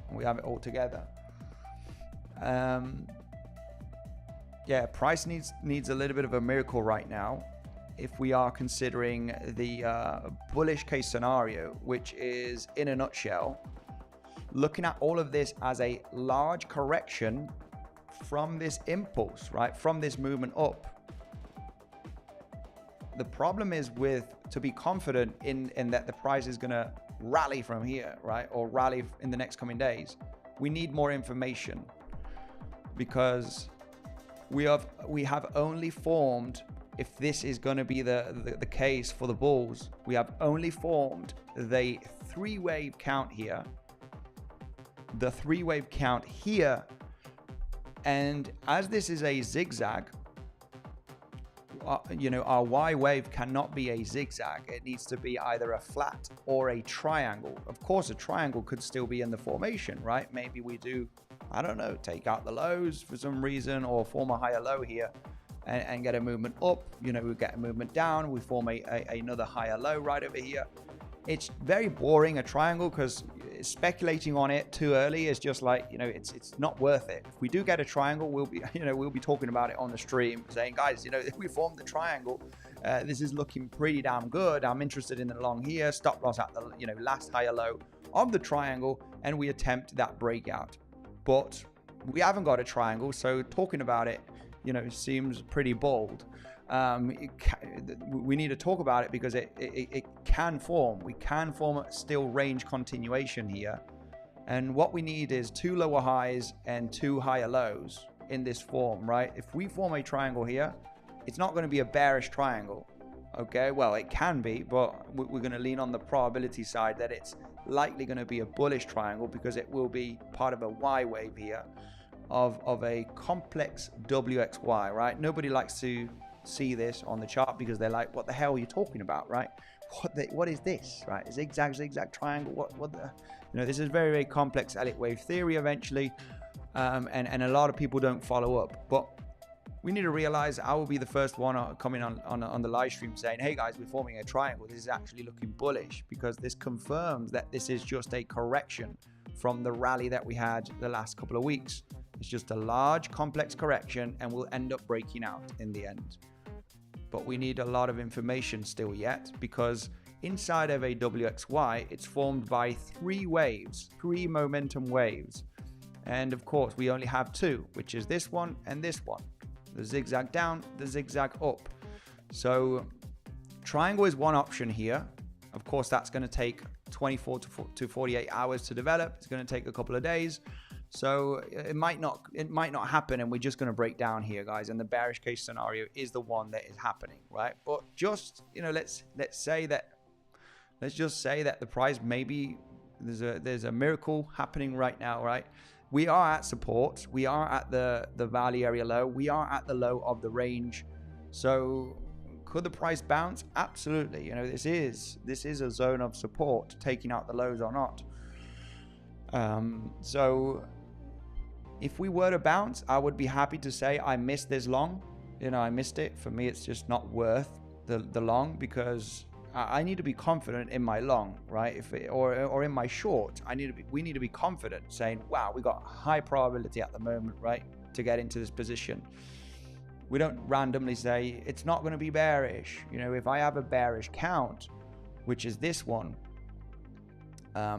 and we have it all together. Yeah, price needs a little bit of a miracle right now if we are considering the bullish case scenario, which is, in a nutshell, looking at all of this as a large correction from this impulse, right, from this movement up. The problem is to be confident in that the price is going to rally from here, right, or rally in the next coming days, we need more information, because we have only formed, if this is going to be the case for the bulls, we have only formed the 3-wave count here, the 3-wave count here, and as this is a zigzag, you know, our Y wave cannot be a zigzag. It needs to be either a flat or a triangle. Of course, a triangle could still be in the formation, right? Maybe we do, I don't know, take out the lows for some reason, or form a higher low here and get a movement up. You know, we get a movement down, we form another higher low right over here. It's very boring, a triangle, because speculating on it too early is just like, you know, it's not worth it. If we do get a triangle, we'll be talking about it on the stream, saying, guys, you know, if we form the triangle, this is looking pretty damn good. I'm interested in the long here, stop loss at the, you know, last higher low of the triangle, and we attempt that breakout. But we haven't got a triangle, so talking about it, you know, seems pretty bold. We need to talk about it because it can form. We can form still range continuation here, and what we need is 2 lower highs and 2 higher lows in this form, right? If we form a triangle here, it's not going to be a bearish triangle, okay? Well, it can be, but we're going to lean on the probability side that it's likely going to be a bullish triangle, because it will be part of a Y wave here of a complex WXY, right? Nobody likes to see this on the chart, because they're like, what the hell are you talking about, right? What is this, right? Zigzag triangle, what the, you know, this is very, very complex Elliott wave theory eventually, and a lot of people don't follow up. But we need to realize, I will be the first one coming on the live stream saying, hey guys, we're forming a triangle. This is actually looking bullish, because this confirms that this is just a correction from the rally that we had the last couple of weeks. It's just a large complex correction, and we'll end up breaking out in the end. But we need a lot of information still yet, because inside of a WXY, it's formed by 3 waves, 3 momentum waves. And of course, we only have 2, which is this one and this one. The zigzag down, the zigzag up. So triangle is one option here. Of course, that's going to take 24 to 48 hours to develop. It's going to take a couple of days. So it might not happen, and we're just going to break down here, guys. And the bearish case scenario is the one that is happening, right? But just, you know, let's just say that the price, maybe there's a miracle happening right now, right? We are at support. We are at the value area low. We are at the low of the range. So could the price bounce? Absolutely. You know, this is a zone of support, taking out the lows or not. So if we were to bounce, I would be happy to say I missed this long. You know, I missed it. For me, it's just not worth the long, because I need to be confident in my long, right? Or in my short, we need to be confident, saying, wow, we got high probability at the moment, right, to get into this position. We don't randomly say it's not going to be bearish. You know, if I have a bearish count, which is this one, I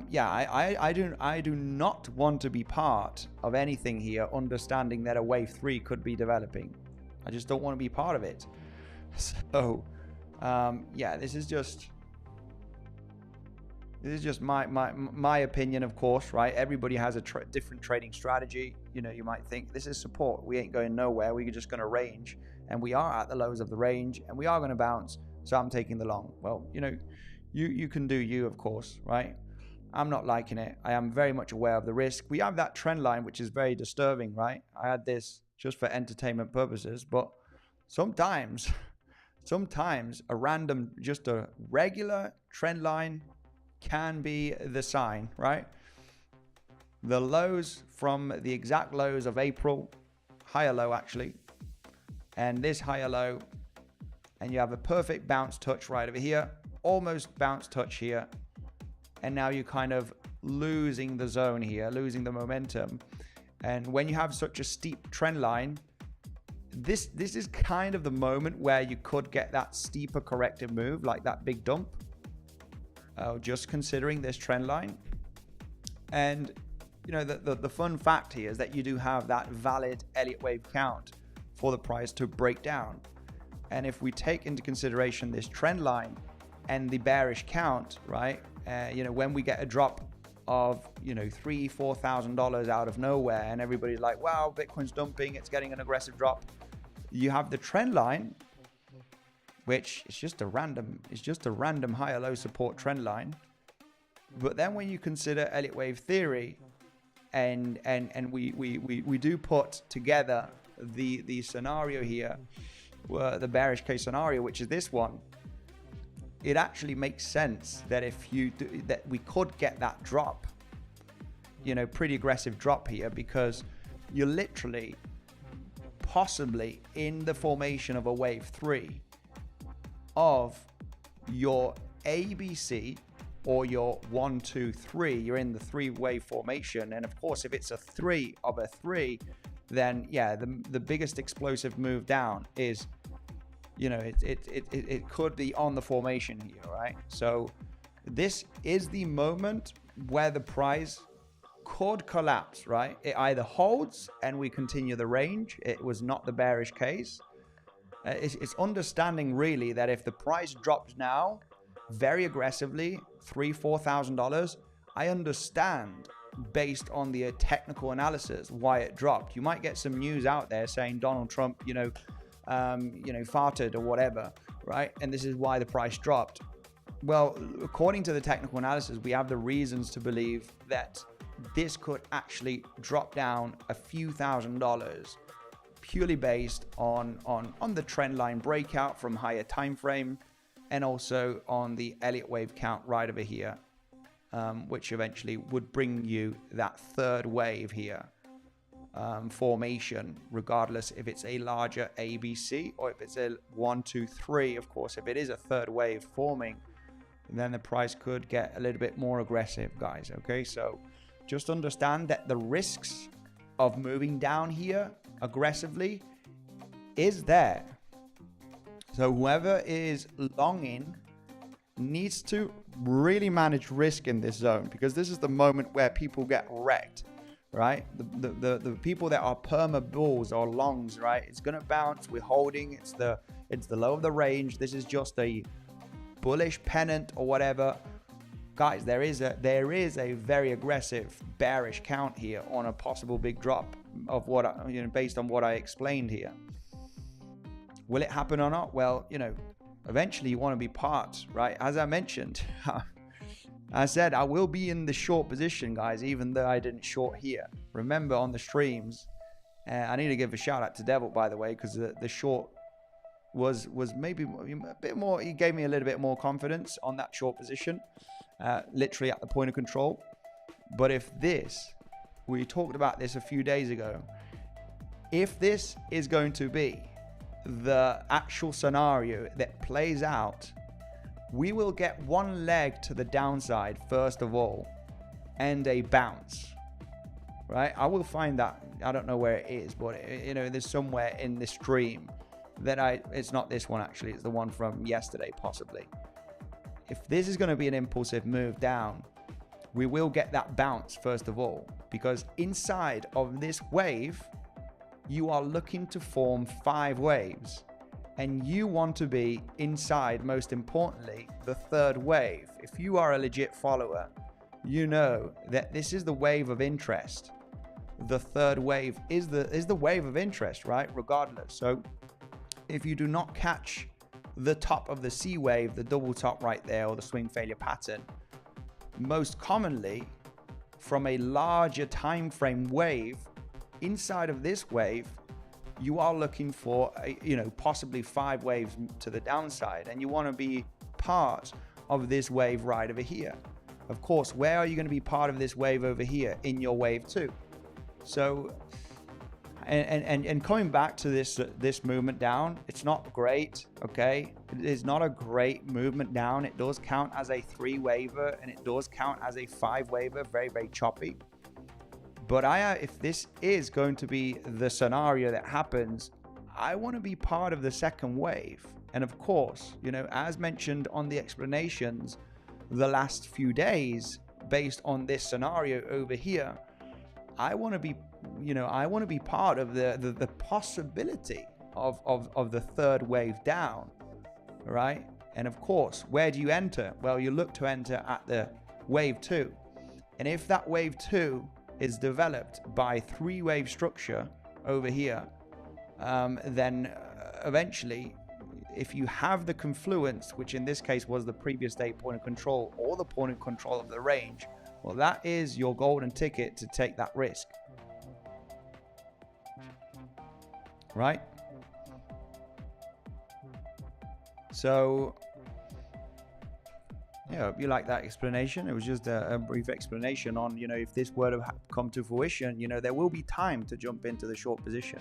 do not want to be part of anything here, understanding that a wave 3 could be developing. I just don't want to be part of it. So, yeah, this is just my opinion, of course, right? Everybody has a different trading strategy. You know, you might think this is support. We ain't going nowhere. We're just going to range, and we are at the lows of the range, and we are going to bounce. So I'm taking the long. Well, you know, you can do you, of course, right? I'm not liking it. I am very much aware of the risk. We have that trend line, which is very disturbing, right? I had this just for entertainment purposes, but sometimes a random, just a regular trend line can be the sign, right? The lows from the exact lows of April, higher low actually, and this higher low, and you have a perfect bounce touch right over here, almost bounce touch here, and now you're kind of losing the zone here, losing the momentum. And when you have such a steep trend line, this is kind of the moment where you could get that steeper corrective move, like that big dump. Just considering this trend line. And you know, the fun fact here is that you do have that valid Elliott wave count for the price to break down. And if we take into consideration this trend line and the bearish count, right? You know, when we get a drop of, you know, $3,000-$4,000 out of nowhere, and everybody's like, wow, Bitcoin's dumping, it's getting an aggressive drop. You have the trend line, which is just a random higher low support trend line. But then when you consider Elliott wave theory, and we do put together the scenario here, the bearish case scenario, which is this one, it actually makes sense that that we could get that drop, you know, pretty aggressive drop here, because you're literally possibly in the formation of a wave 3 of your ABC or your 1, 2, 3. You're in the 3-wave formation, and of course, if it's a 3 of a 3, then yeah, the biggest explosive move down is, you know, it could be on the formation here, right? So this is the moment where the price could collapse, right? It either holds and we continue the range. It was not the bearish case. It's understanding really that if the price drops now very aggressively, $3,000-$4,000, I understand based on the technical analysis why it dropped. You might get some news out there saying Donald Trump, farted or whatever, right? And this is why the price dropped. Well, according to the technical analysis, we have the reasons to believe that this could actually drop down a few $1,000s purely based on the trend line breakout from higher time frame, and also on the Elliott wave count right over here, which eventually would bring you that third wave here formation, regardless if it's a larger ABC or if it's a 1, 2, 3. Of course, if it is a third wave forming, then the price could get a little bit more aggressive, guys. Okay, so just understand that the risks of moving down here aggressively is there. So whoever is longing needs to really manage risk in this zone, because this is the moment where people get wrecked, right? The people that are perma bulls or longs, right? It's gonna bounce. We're holding. It's the low of the range. This is just a bullish pennant or whatever. Guys, there is a very aggressive bearish count here on a possible big drop of what based on what I explained here. Will it happen or not? Well, eventually you want to be part, right? As I mentioned, I said I will be in the short position, guys, even though I didn't short here. Remember on the streams, I need to give a shout out to Devil, by the way, because the short was maybe a bit more. He gave me a little bit more confidence on that short position, literally at the point of control. But if this, we talked about this a few days ago, if this is going to be the actual scenario that plays out, we will get one leg to the downside first of all, and a bounce, right? I will find that I don't know where it is, but there's somewhere in this stream that it's not this one actually, it's the one from yesterday possibly. If this is going to be an impulsive move down, we will get that bounce first of all, because inside of this wave, you are looking to form 5 waves, and you want to be inside, most importantly, the 3rd wave. If you are a legit follower, you know that this is the wave of interest. The 3rd wave is the wave of interest, right? Regardless. So if you do not catch the top of the C wave, the double top right there, or the swing failure pattern, most commonly from a larger time frame wave, inside of this wave, you are looking for possibly 5 waves to the downside, and you want to be part of this wave right over here. Of course, where are you going to be part of this wave over here? In your wave 2. So and coming back to this movement down, it's not great. Okay, it is not a great movement down. It does count as a 3 waver, and it does count as a 5 waver. Very, very choppy. But if this is going to be the scenario that happens, I want to be part of the 2nd wave. And of course, as mentioned on the explanations the last few days, based on this scenario over here, I want to be part of the possibility of the 3rd wave down, right? And of course, where do you enter? Well, you look to enter at the wave 2. And if that wave 2 is developed by 3 wave structure over here, then eventually, if you have the confluence, which in this case was the previous day point of control or the point of control of the range, well, that is your golden ticket to take that risk, right? So yeah, I hope you like that explanation. It was just a brief explanation on, if this were to come to fruition, there will be time to jump into the short position.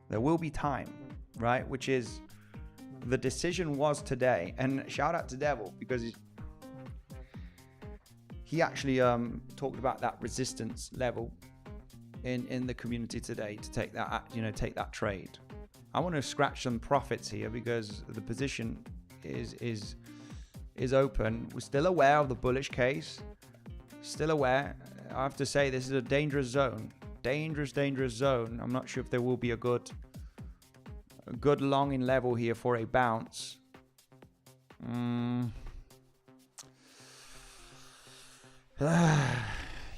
There will be time, right? Which is, the decision was today. And shout out to Devil, because he actually talked about that resistance level in the community today to take that trade. I want to scratch some profits here because the position is open. We're still aware of the bullish case, still aware. I have to say, this is a dangerous zone, dangerous zone. I'm not sure if there will be a good long in level here for a bounce.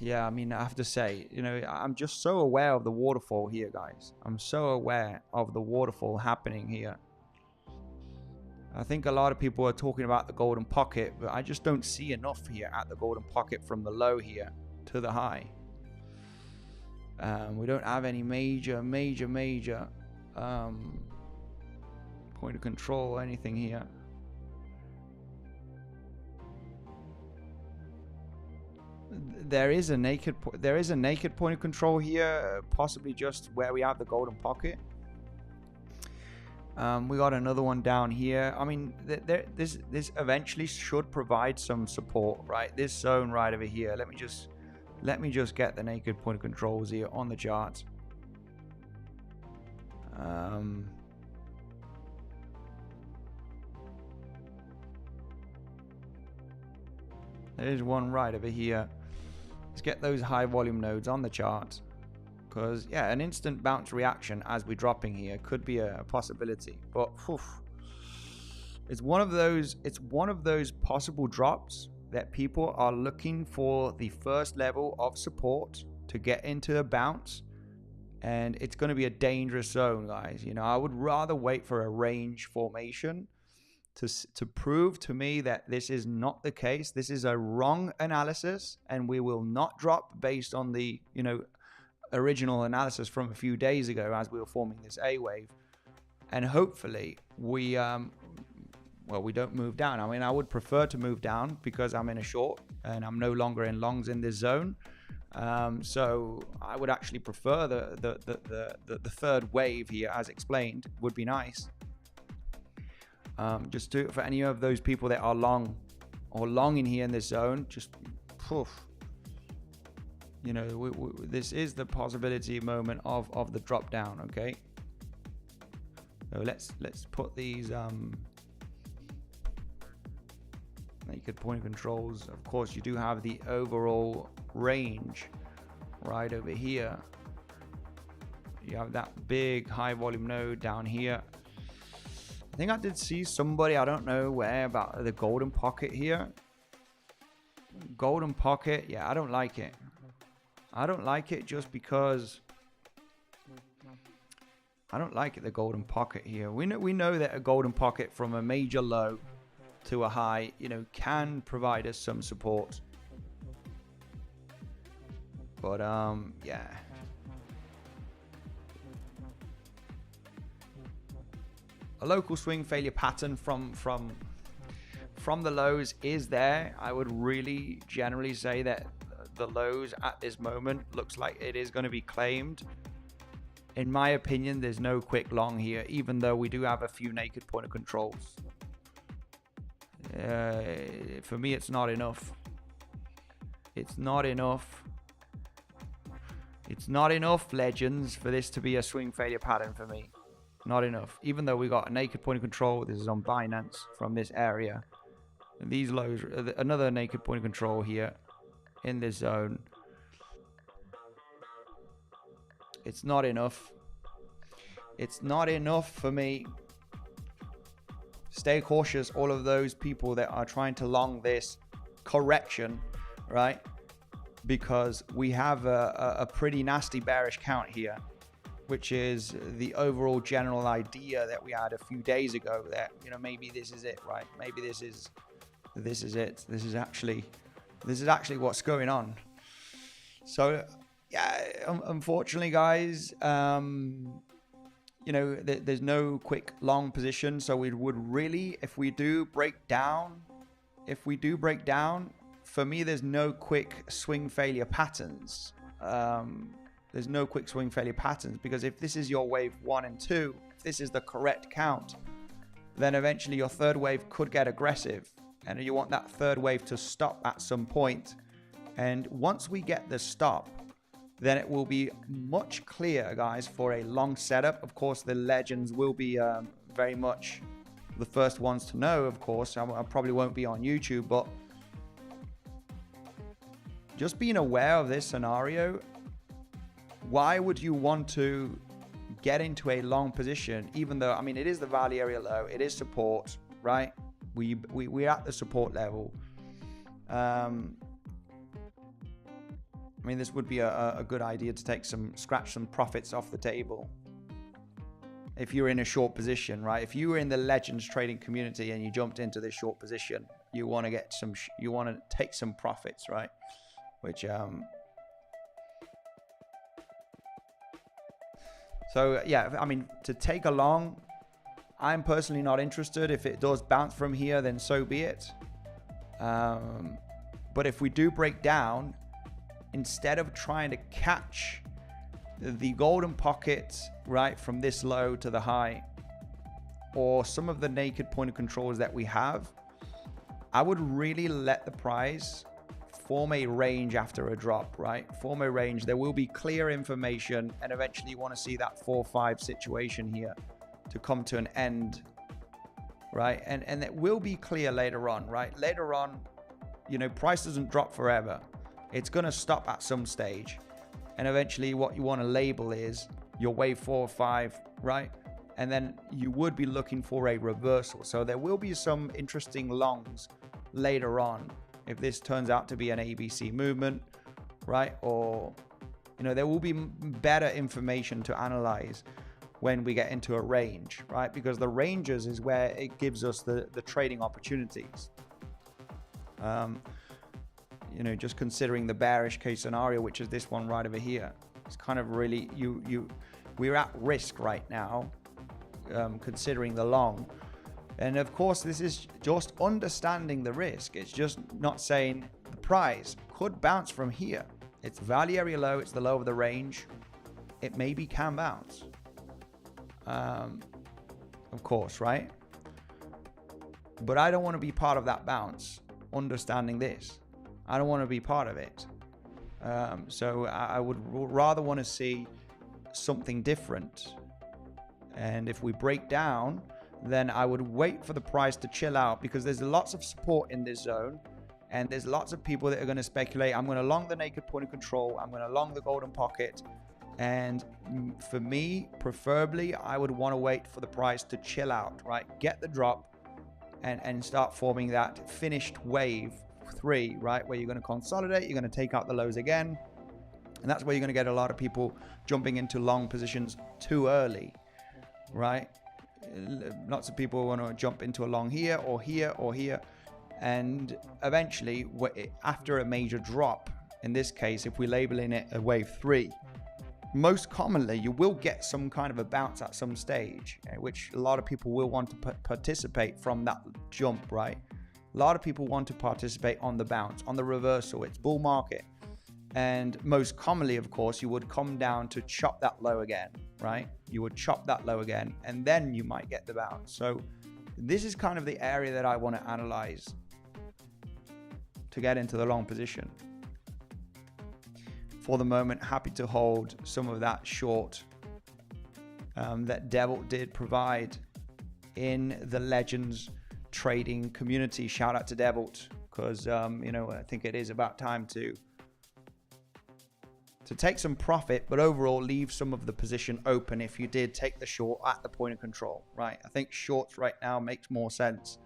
Yeah, I mean, I have to say, I'm just so aware of the waterfall here, guys. I'm so aware of the waterfall happening here. I think a lot of people are talking about the golden pocket, but I just don't see enough here at the golden pocket from the low here to the high. We don't have any major point of control or anything here. There is a naked point of control here, possibly just where we have the golden pocket. We got another one down here. I mean, this eventually should provide some support, right? This zone right over here. Let me just get the naked point of controls here on the chart. There's one right over here. Let's get those high volume nodes on the chart, because yeah, an instant bounce reaction as we're dropping here could be a possibility. But it's one of those possible drops that people are looking for the first level of support to get into a bounce, and it's going to be a dangerous zone, guys. I would rather wait for a range formation to prove to me that this is not the case. This is a wrong analysis, and we will not drop based on the original analysis from a few days ago as we were forming this A wave. And hopefully we don't move down. I mean, I would prefer to move down because I'm in a short and I'm no longer in longs in this zone. So I would actually prefer the third wave here, as explained, would be nice. Just for any of those people that are long in here in this zone, just you know, this is the possibility moment of the drop down. Okay, so let's put these naked point controls. Of course, you do have the overall range right over here. You have that big high volume node down here. I think I did see somebody, I don't know where, about the golden pocket here. Golden pocket, yeah, I don't like it. I don't like it just because I don't like it, the golden pocket here. We know that a golden pocket from a major low to a high, you know, can provide us some support. But yeah. A local swing failure pattern from the lows is there. I would really generally say that the lows at this moment looks like it is going to be claimed. In my opinion, there's no quick long here, even though we do have a few naked point of controls. For me, it's not enough. It's not enough. It's not enough, legends, for this to be a swing failure pattern for me. Not enough. Even though we got a naked point of control, this is on Binance from this area. And these lows, another naked point of control here in this zone. It's not enough. It's not enough for me. Stay cautious, all of those people that are trying to long this correction, right? Because we have a pretty nasty bearish count here, which is the overall general idea that we had a few days ago that, you know, maybe this is it, right? Maybe this is it. This is actually what's going on. So yeah, unfortunately, guys, you know, there's no quick long position. So we would really, if we do break down, for me, there's no quick swing failure patterns. There's no quick swing failure patterns, because if this is your wave 1 and 2, if this is the correct count, then eventually your third wave could get aggressive, and you want that third wave to stop at some point. And once we get the stop, then it will be much clearer, guys, for a long setup. Of course, the legends will be very much the first ones to know. Of course, I probably won't be on YouTube, but just being aware of this scenario. Why would you want to get into a long position, even though, I mean, it is the value area low, it is support, right? We're at the support level. I mean, this would be a good idea to scratch some profits off the table. If you're in a short position, right? If you were in the Legends trading community and you jumped into this short position, you want to get you want to take some profits, right? Which, so yeah, I mean, to take a long, I'm personally not interested. If it does bounce from here, then so be it. But if we do break down, instead of trying to catch the golden pocket, right, from this low to the high, or some of the naked point of controls that we have, I would really let the price form a range after a drop, right? Form a range. There will be clear information, and eventually you want to see that 4-5 situation here to come to an end, right? And it will be clear later on, right? Later on, you know, price doesn't drop forever. It's going to stop at some stage. And eventually what you want to label is your wave 4 or 5, right? And then you would be looking for a reversal. So there will be some interesting longs later on, if this turns out to be an ABC movement, right? Or, you know, there will be better information to analyze when we get into a range, right? Because the ranges is where it gives us the trading opportunities. You know, just considering the bearish case scenario, which is this one right over here, it's kind of really, we're at risk right now, considering the long. And of course, this is just understanding the risk. It's just not saying the price could bounce from here. It's value area low. It's the low of the range. It maybe can bounce. Of course, right? But I don't want to be part of that bounce. Understanding this, I don't want to be part of it. So I would rather want to see something different. And if we break down, then I would wait for the price to chill out, because there's lots of support in this zone. And there's lots of people that are going to speculate. I'm going to long the naked point of control. I'm going to long the golden pocket. And for me, preferably, I would want to wait for the price to chill out, right? Get the drop and start forming that finished wave 3, right? Where you're going to consolidate, you're going to take out the lows again. And that's where you're going to get a lot of people jumping into long positions too early, right? Lots of people want to jump into a long here or here or here. And eventually, after a major drop, in this case, if we're labeling it a wave 3, most commonly you will get some kind of a bounce at some stage, which a lot of people will want to participate from that jump, right? A lot of people want to participate on the bounce, on the reversal. It's bull market. And most commonly, of course, you would come down to chop that low again, right? You would chop that low again, and then you might get the bounce. So this is kind of the area that I want to analyze to get into the long position. For the moment, happy to hold some of that short that 𝗬𝗍𝘆 did provide in the Legends trading community. Shout out to 𝗬𝗍𝘆, because I think it is about time to take some profit, but overall leave some of the position open if you did take the short at the point of control, right? I think shorts right now makes more sense,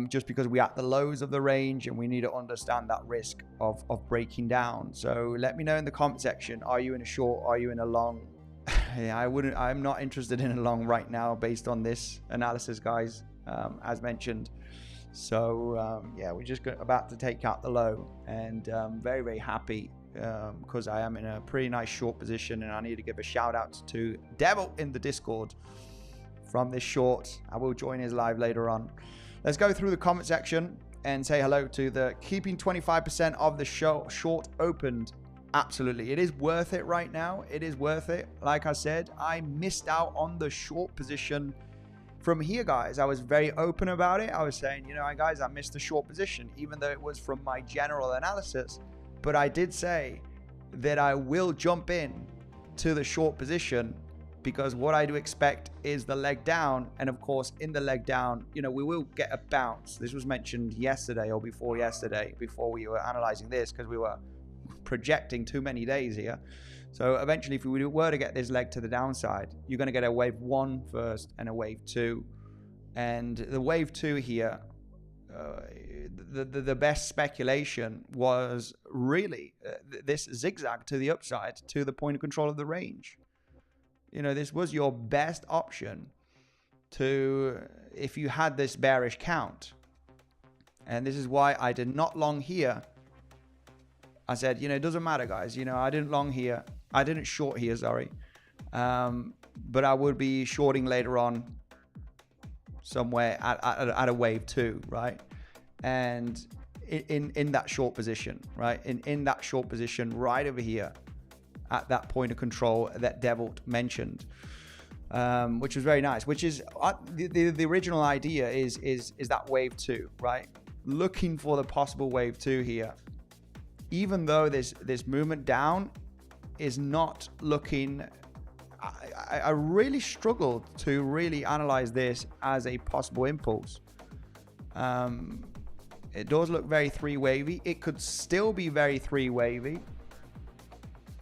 just because we're at the lows of the range and we need to understand that risk of breaking down. So let me know in the comment section, are you in a short, are you in a long? Yeah, I'm not interested in a long right now based on this analysis, guys, as mentioned. So yeah, we're just about to take out the low, and very, very happy because I am in a pretty nice short position, and I need to give a shout out to 𝗬𝗍𝘆 in the Discord from this short. I will join his live later on. Let's go through the comment section and say hello to the keeping 25% of the short opened. Absolutely, it is worth it right now. It is worth it. Like I said, I missed out on the short position from here, guys. I was very open about it. I was saying, guys, I missed the short position, even though it was from my general analysis. But I did say that I will jump in to the short position, because what I do expect is the leg down. And of course, in the leg down, we will get a bounce. This was mentioned yesterday or before yesterday, before we were analyzing this, because we were projecting too many days here. So eventually, if we were to get this leg to the downside, you're going to get a wave 1 first and a wave 2. And the wave 2 here, the best speculation was really this zigzag to the upside, to the point of control of the range. This was your best option if you had this bearish count. And this is why I did not long here. I said, it doesn't matter, guys. I didn't long here. I didn't short here, sorry. But I would be shorting later on somewhere at a wave 2, right? And in that short position, right? In that short position right over here at that point of control that 𝗬𝗍𝘆 mentioned, which was very nice, which is the original idea is that wave 2, right? Looking for the possible wave 2 here. Even though this movement down is not looking, I really struggled to really analyze this as a possible impulse. It does look very 3-wavy. It could still be very 3-wavy.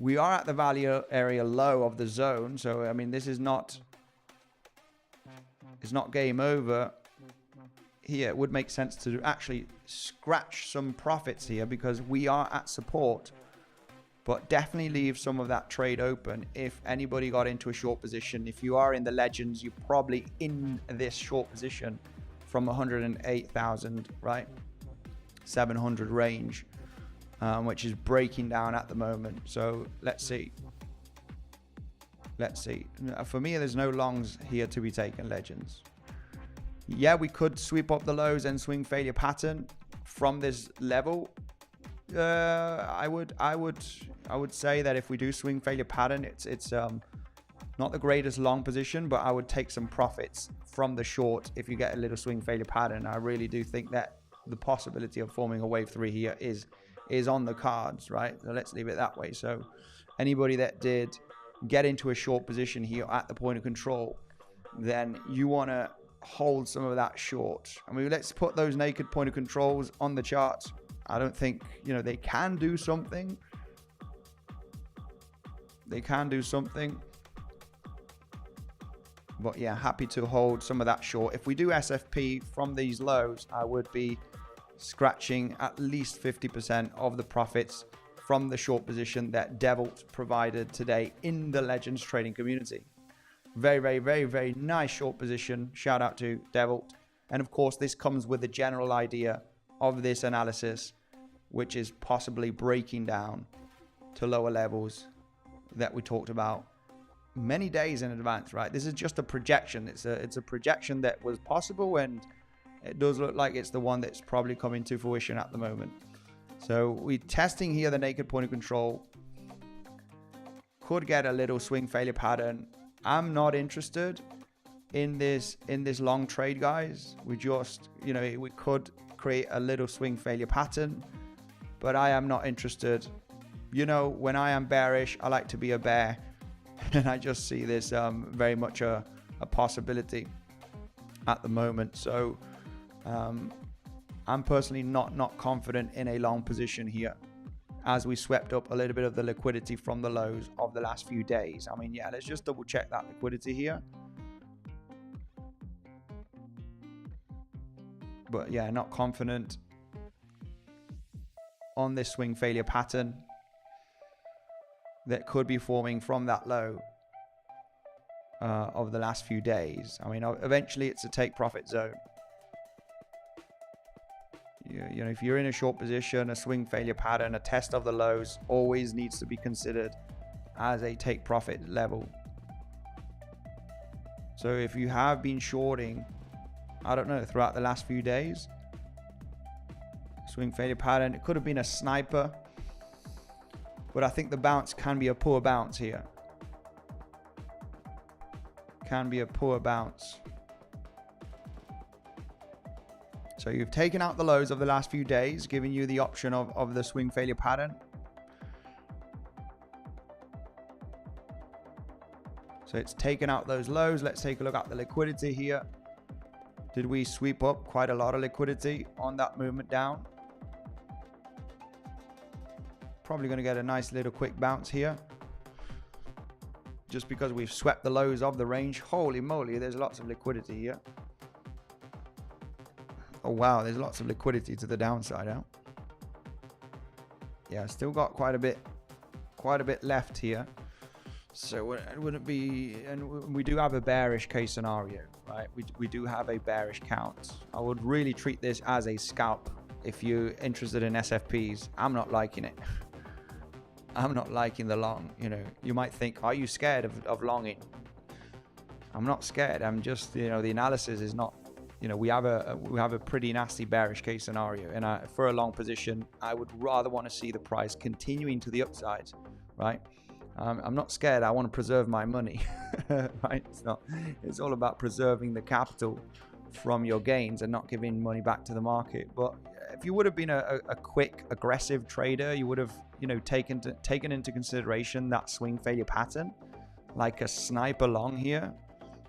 We are at the value area low of the zone. So, this is not, it's not game over here. It would make sense to actually scratch some profits here, because we are at support, but definitely leave some of that trade open if anybody got into a short position. If you are in the Legends, you're probably in this short position from 108,000, right? 700 range, which is breaking down at the moment. So let's see. For me, there's no longs here to be taken, Legends. Yeah, we could sweep up the lows and swing failure pattern from this level. I would say that if we do swing failure pattern, it's not the greatest long position, but I would take some profits from the short if you get a little swing failure pattern. I really do think that the possibility of forming a wave 3 here is is on the cards, right? So let's leave it that way. So anybody that did get into a short position here at the point of control, then you want to hold some of that short. I mean, let's put those naked point of controls on the charts. I don't think, they can do something. They can do something. But yeah, happy to hold some of that short. If we do SFP from these lows, I would be scratching at least 50% of the profits from the short position that 𝗬𝗍𝘆 provided today in the Legends trading community. Very, very, very, very nice short position. Shout out to 𝗬𝗍𝘆. And of course, this comes with a general idea of this analysis, which is possibly breaking down to lower levels that we talked about many days in advance, right? This is just a projection. It's a projection that was possible, and it does look like it's the one that's probably coming to fruition at the moment. So we're testing here the naked point of control. Could get a little swing failure pattern. I'm not interested in this long trade, guys. We just, we could create a little swing failure pattern, but I am not interested. When I am bearish, I like to be a bear. And I just see this very much a possibility at the moment. So I'm personally not confident in a long position here, as we swept up a little bit of the liquidity from the lows of the last few days. I mean, yeah, let's just double check that liquidity here. But yeah, not confident on this swing failure pattern that could be forming from that low of the last few days. I mean, eventually it's a take profit zone. If you're in a short position, a swing failure pattern, a test of the lows always needs to be considered as a take profit level. So if you have been shorting, I don't know, throughout the last few days, swing failure pattern, it could have been a sniper, but I think the bounce can be a poor bounce here. Can be a poor bounce. So you've taken out the lows of the last few days, giving you the option of the swing failure pattern. So it's taken out those lows. Let's take a look at the liquidity here. Did we sweep up quite a lot of liquidity on that movement down? Probably going to get a nice little quick bounce here, just because we've swept the lows of the range. Holy moly, there's lots of liquidity here. Oh wow, there's lots of liquidity to the downside out. Yeah, still got quite a bit left here. So it wouldn't be, and we do have a bearish case scenario, right? We do have a bearish count. I would really treat this as a scalp if you're interested in SFPs. I'm not liking it. I'm not liking the long. You might think, are you scared of longing? I'm not scared. I'm just, the analysis is not, we have a pretty nasty bearish case scenario, and for a long position, I would rather want to see the price continuing to the upside, right? I'm not scared. I want to preserve my money, right? It's all about preserving the capital from your gains and not giving money back to the market. But if you would have been a quick, aggressive trader, you would have, taken into consideration that swing failure pattern, like a sniper long here.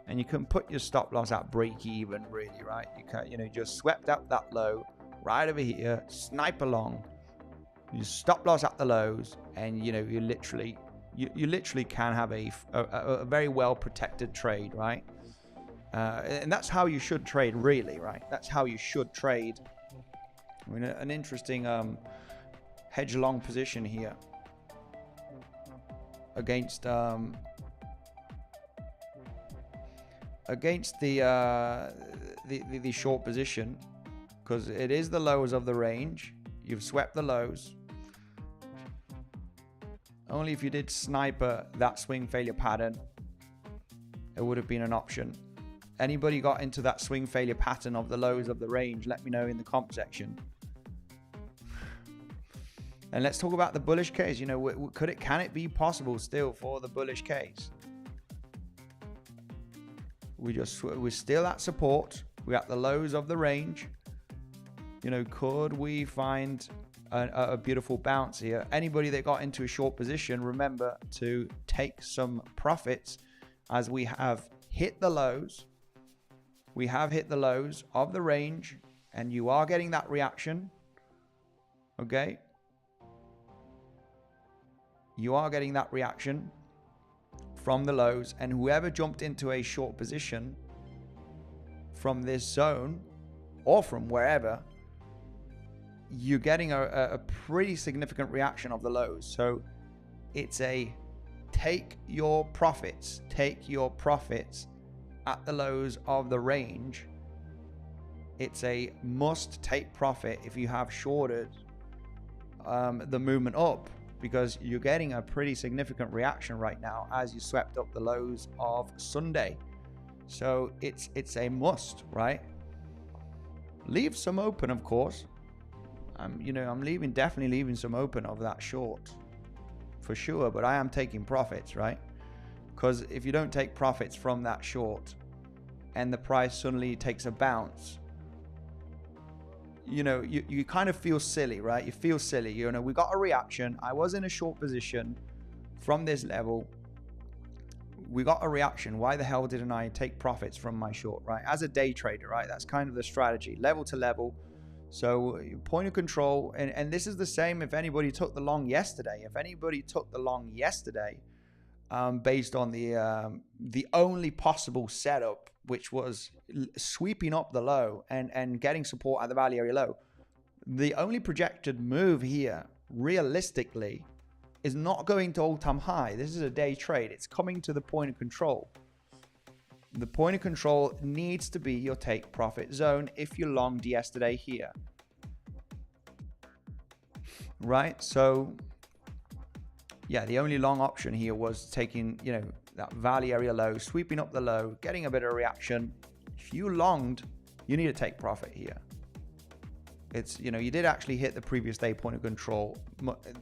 And you can put your stop loss at break even, really, right? You can, just swept up that low right over here, sniper long. You stop loss at the lows, and you literally can have a very well protected trade, right? And that's how you should trade, really, right? That's how you should trade. I mean, an interesting hedge long position here against the short position, because it is the lows of the range. You've swept the lows. Only if you did sniper that swing failure pattern, it would have been an option. Anybody got into that swing failure pattern of the lows of the range? Let me know in the comment section. And let's talk about the bullish case. Can it be possible still for the bullish case? We're still at support. We're at the lows of the range. Could we find a beautiful bounce here. Anybody that got into a short position, remember to take some profits, as we have hit the lows. We have hit the lows of the range, and you are getting that reaction. Okay, you are getting that reaction from the lows, and whoever jumped into a short position from this zone or from wherever, you're getting a pretty significant reaction of the lows. So it's a take your profits at the lows of the range. It's a must take profit if you have shorted the movement up, because you're getting a pretty significant reaction right now as you swept up the lows of Sunday. So it's a must, right? Leave some open, of course. I'm definitely leaving some open of that short for sure, but I am taking profits, right? Because if you don't take profits from that short and the price suddenly takes a bounce, you kind of feel silly, right? You feel silly. We got a reaction. I was in a short position from this level. We got a reaction. Why the hell didn't I take profits from my short, right? As a day trader, right? That's kind of the strategy, level to level. So point of control, and this is the same if anybody took the long yesterday. If anybody took the long yesterday, based on the only possible setup, which was sweeping up the low and getting support at the value area low, the only projected move here, realistically, is not going to all-time high. This is a day trade. It's coming to the point of control. The point of control needs to be your take profit zone if you longed yesterday here. Right? So, yeah, the only long option here was taking, that value area low, sweeping up the low, getting a bit of reaction. If you longed, you need to take profit here. It's, you did actually hit the previous day point of control,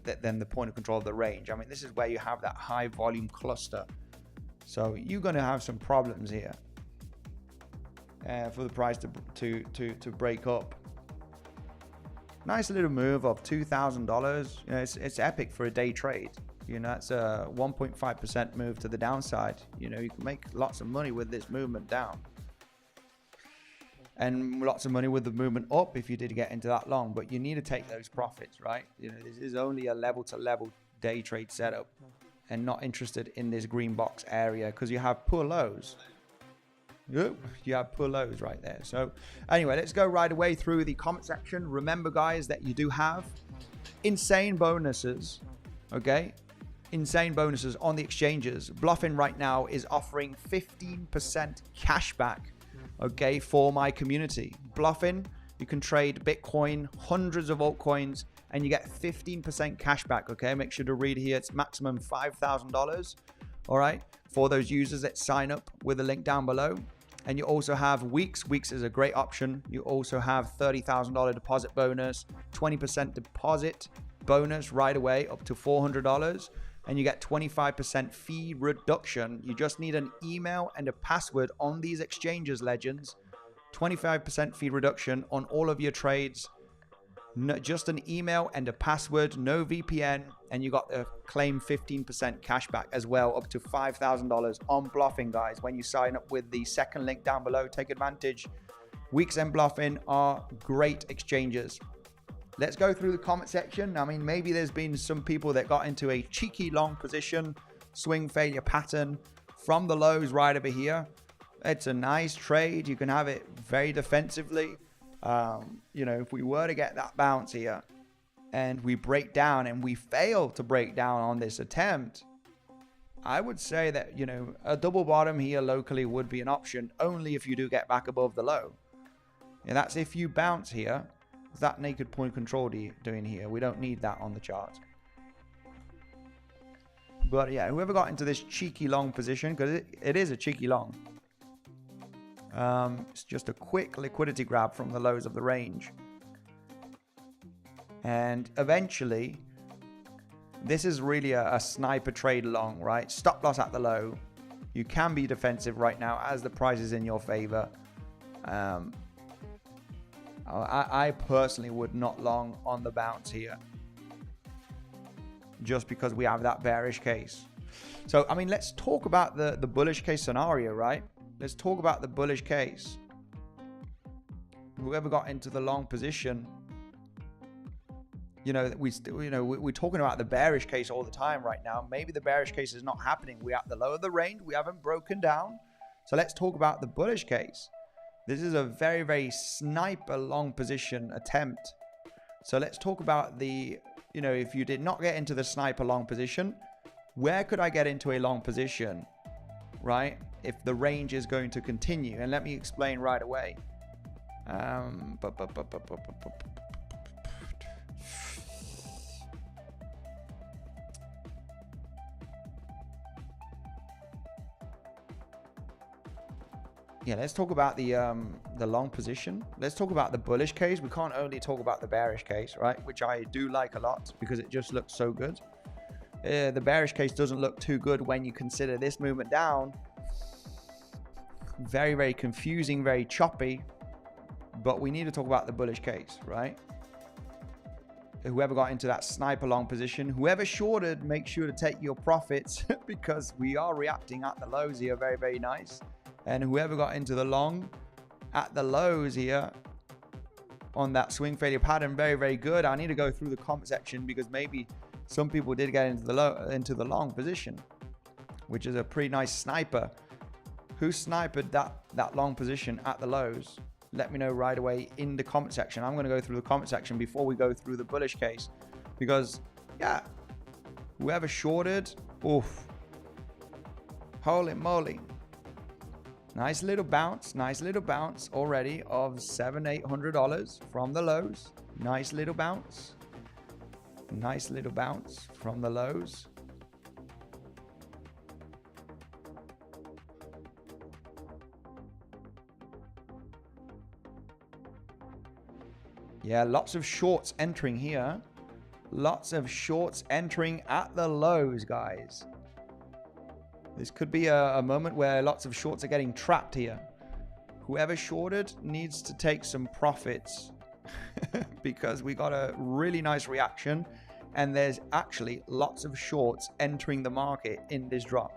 then the point of control of the range. I mean, this is where you have that high volume cluster. So you're going to have some problems here for the price to break up. Nice little move of $2,000. It's epic for a day trade. That's a 1.5% move to the downside. You can make lots of money with this movement down, and lots of money with the movement up if you did get into that long. But you need to take those profits, right? This is only a level to level day trade setup, and not interested in this green box area because you have poor lows. You have poor lows right there. So anyway, let's go right away through the comment section. Remember, guys, that you do have insane bonuses. Okay, insane bonuses on the exchanges. Bluffin right now is offering 15% cashback, okay, for my community. Bluffin, you can trade Bitcoin, hundreds of altcoins, and you get 15% cashback. Okay, make sure to read here. It's maximum $5,000. All right, for those users that sign up with the link down below. And you also have Weeks. Weeks is a great option. You also have $30,000 deposit bonus, 20% deposit bonus right away up to $400, and you get 25% fee reduction. You just need an email and a password on these exchanges, legends. 25% fee reduction on all of your trades. No, just an email and a password, no VPN, and you got to claim 15% cashback as well, up to $5,000 on Bluffin, guys. When you sign up with the second link down below, take advantage. Weeks and Bluffin are great exchanges. Let's go through the comment section. I mean, maybe there's been some people that got into a cheeky long position, swing failure pattern from the lows right over here. It's a nice trade. You can have it very defensively. If we were to get that bounce here and we break down and we fail to break down on this attempt, I would say that, a double bottom here locally would be an option only if you do get back above the low. And that's if you bounce here. What's that naked point control doing here? We don't need that on the chart. But yeah, whoever got into this cheeky long position, because it is a cheeky long. It's just a quick liquidity grab from the lows of the range. And eventually, this is really a sniper trade long, right? Stop loss at the low. You can be defensive right now as the price is in your favor. I personally would not long on the bounce here, just because we have that bearish case. So, I mean, let's talk about the bullish case scenario, right? Let's talk about the bullish case. Whoever got into the long position, we're talking about the bearish case all the time right now. Maybe the bearish case is not happening. We're at the low of the range. We haven't broken down. So let's talk about the bullish case. This is a very, very sniper long position attempt. So let's talk about the, if you did not get into the sniper long position, where could I get into a long position, right? If the range is going to continue. And let me explain right away. Yeah, let's talk about the long position. Let's talk about the bullish case. We can't only talk about the bearish case, right? Which I do like a lot because it just looks so good. The bearish case doesn't look too good when you consider this movement down. Very, very confusing, very choppy. But we need to talk about the bullish case, right? Whoever got into that sniper long position, whoever shorted, make sure to take your profits because we are reacting at the lows here. Very, very nice. And whoever got into the long at the lows here on that swing failure pattern, very, very good. I need to go through the comment section because maybe some people did get into the long position, which is a pretty nice sniper. Who sniped that long position at the lows? Let me know right away in the comment section. I'm going to go through the comment section before we go through the bullish case because, yeah, whoever shorted, oof, holy moly. Nice little bounce already of $700-800 from the lows. Nice little bounce from the lows. Yeah, lots of shorts entering here. Lots of shorts entering at the lows, guys. This could be a moment where lots of shorts are getting trapped here. Whoever shorted needs to take some profits because we got a really nice reaction and there's actually lots of shorts entering the market in this drop.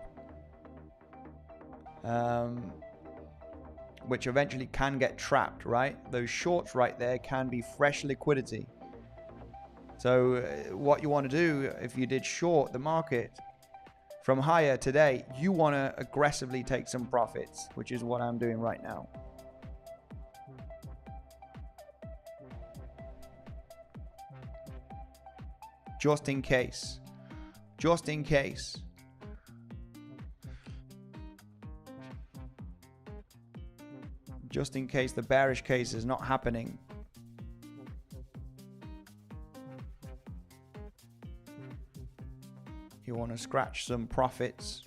Which eventually can get trapped, right? Those shorts right there can be fresh liquidity. So what you want to do if you did short the market from higher today, you want to aggressively take some profits, which is what I'm doing right now. Just in case. Just in case. Just in case the bearish case is not happening. You want to scratch some profits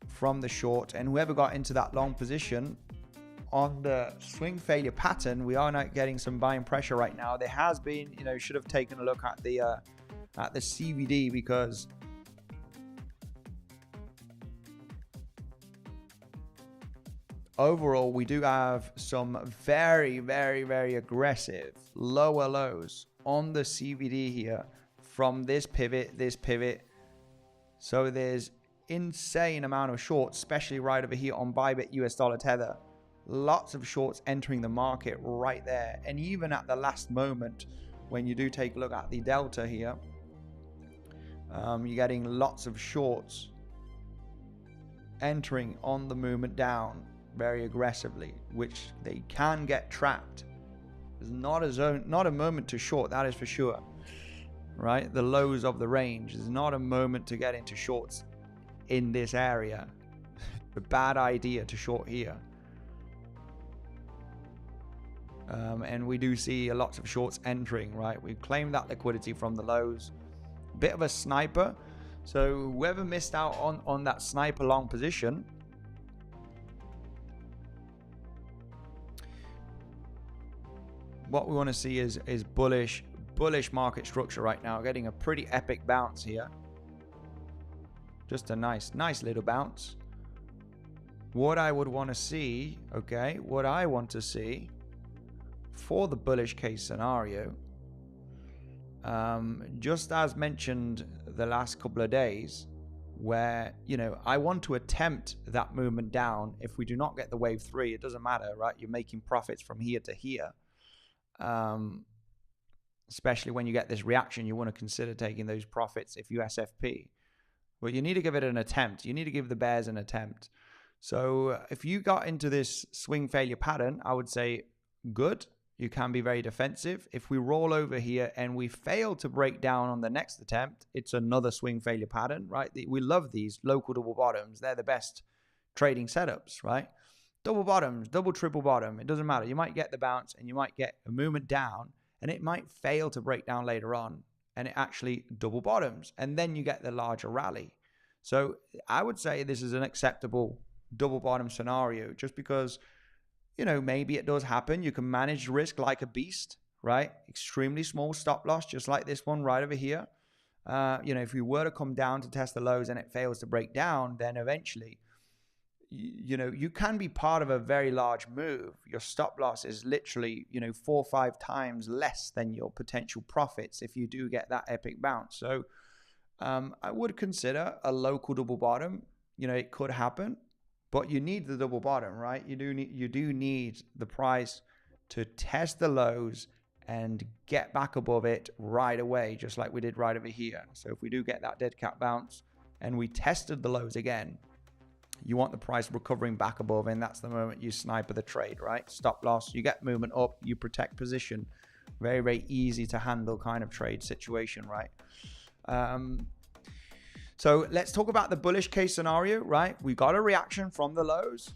from the short, and whoever got into that long position on the swing failure pattern, we are not getting some buying pressure right now. There has been, should have taken a look at the CVD because overall we do have some very, very, very aggressive lower lows on the CVD here from this pivot. So there's insane amount of shorts, especially right over here on Bybit US dollar tether. Lots of shorts entering the market right there. And even at the last moment, when you do take a look at the delta here, you're getting lots of shorts entering on the movement down very aggressively, which they can get trapped. There's not a moment to short, that is for sure. Right, the lows of the range is not a moment to get into shorts in this area. A bad idea to short here. And we do see lots of shorts entering, right? We've claimed that liquidity from the lows. Bit of a sniper. So whoever missed out on that sniper long position, what we want to see is bullish market structure right now, getting a pretty epic bounce here. Just a nice little bounce. What I would want to see, okay, what I want to see for the bullish case scenario, just as mentioned the last couple of days, where, you know, I want to attempt that movement down. If we do not get the wave 3, it doesn't matter, right? You're making profits from here to here. Especially when you get this reaction, you want to consider taking those profits if you SFP. But you need to give it an attempt. You need to give the bears an attempt. So if you got into this swing failure pattern, I would say good. You can be very defensive. If we roll over here and we fail to break down on the next attempt, it's another swing failure pattern, right? We love these local double bottoms. They're the best trading setups, right? Double bottoms, double, triple bottom. It doesn't matter. You might get the bounce and you might get a movement down, and it might fail to break down later on, and it actually double bottoms, and then you get the larger rally. So I would say this is an acceptable double bottom scenario, just because, you know, maybe it does happen. You can manage risk like a beast, right? Extremely small stop loss, just like this one right over here. You know, if we were to come down to test the lows and it fails to break down, then eventually, you know, you can be part of a very large move. Your stop loss is literally, you know, 4 or 5 times less than your potential profits if you do get that epic bounce. So I would consider a local double bottom. You know, it could happen, but you need the double bottom, right? You do need the price to test the lows and get back above it right away, just like we did right over here. So if we do get that dead cat bounce and we tested the lows again, you want the price recovering back above, and that's the moment you sniper the trade, right? Stop loss, you get movement up, you protect position. Very, very easy to handle kind of trade situation, right? So let's talk about the bullish case scenario, right? We got a reaction from the lows.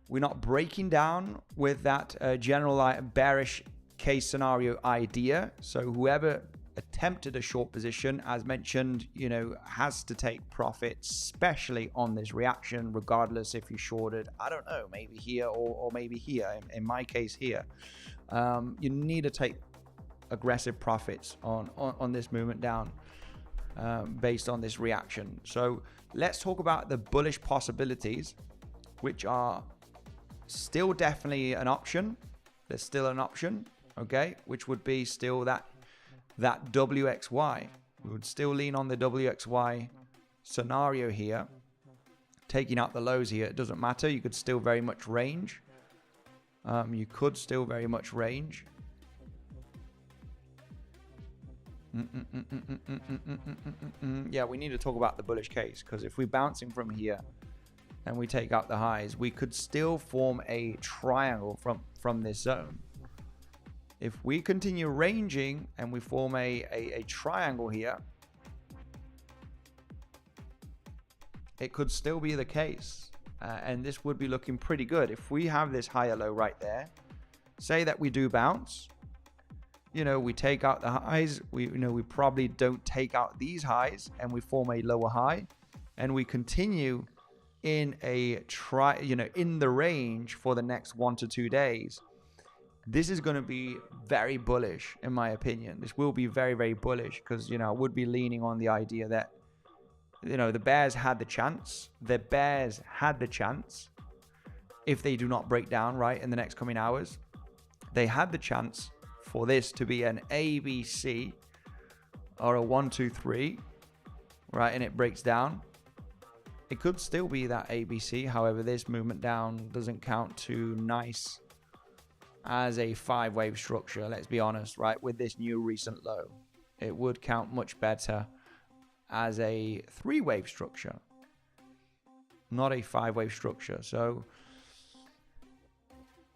We're not breaking down with that general bearish case scenario idea. So whoever attempted a short position, as mentioned, you know, has to take profits, especially on this reaction, regardless if you shorted, I don't know, maybe here or maybe here. In my case here, you need to take aggressive profits on this movement down based on this reaction. So let's talk about the bullish possibilities, which are still definitely an option. There's still an option, okay, which would be still that WXY. We would still lean on the WXY scenario here, taking out the lows here. It doesn't matter. You could still very much range. Yeah, we need to talk about the bullish case, because if we're bouncing from here and we take out the highs, we could still form a triangle from this zone. If we continue ranging and we form a triangle here, it could still be the case. And this would be looking pretty good. If we have this higher low right there, say that we do bounce, you know, we take out the highs, we probably don't take out these highs, and we form a lower high, and we continue in in the range for the next 1 to 2 days. This is going to be very bullish, in my opinion. This will be very, very bullish, because, you know, I would be leaning on the idea that, you know, the bears had the chance. The bears had the chance. If they do not break down, right, in the next coming hours, they had the chance for this to be an ABC or a 1, 2, 3, right, and it breaks down. It could still be that ABC. However, this movement down doesn't count too nice as a 5-wave structure, let's be honest, right? With this new recent low, it would count much better as a 3-wave structure, not a 5-wave structure. So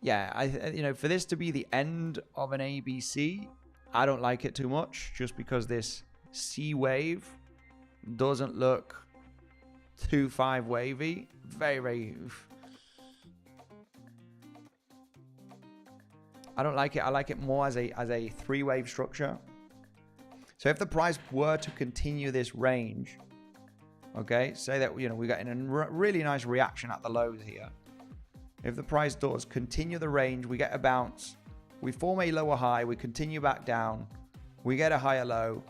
yeah, you know, for this to be the end of an ABC, I don't like it too much, just because this C wave doesn't look too 5-wavy. Very, very, I don't like it. I like it more as a 3-wave structure. So if the price were to continue this range, okay, say that, you know, we got in a really nice reaction at the lows here. If the price does continue the range, we get a bounce, we form a lower high, we continue back down, we get a higher low,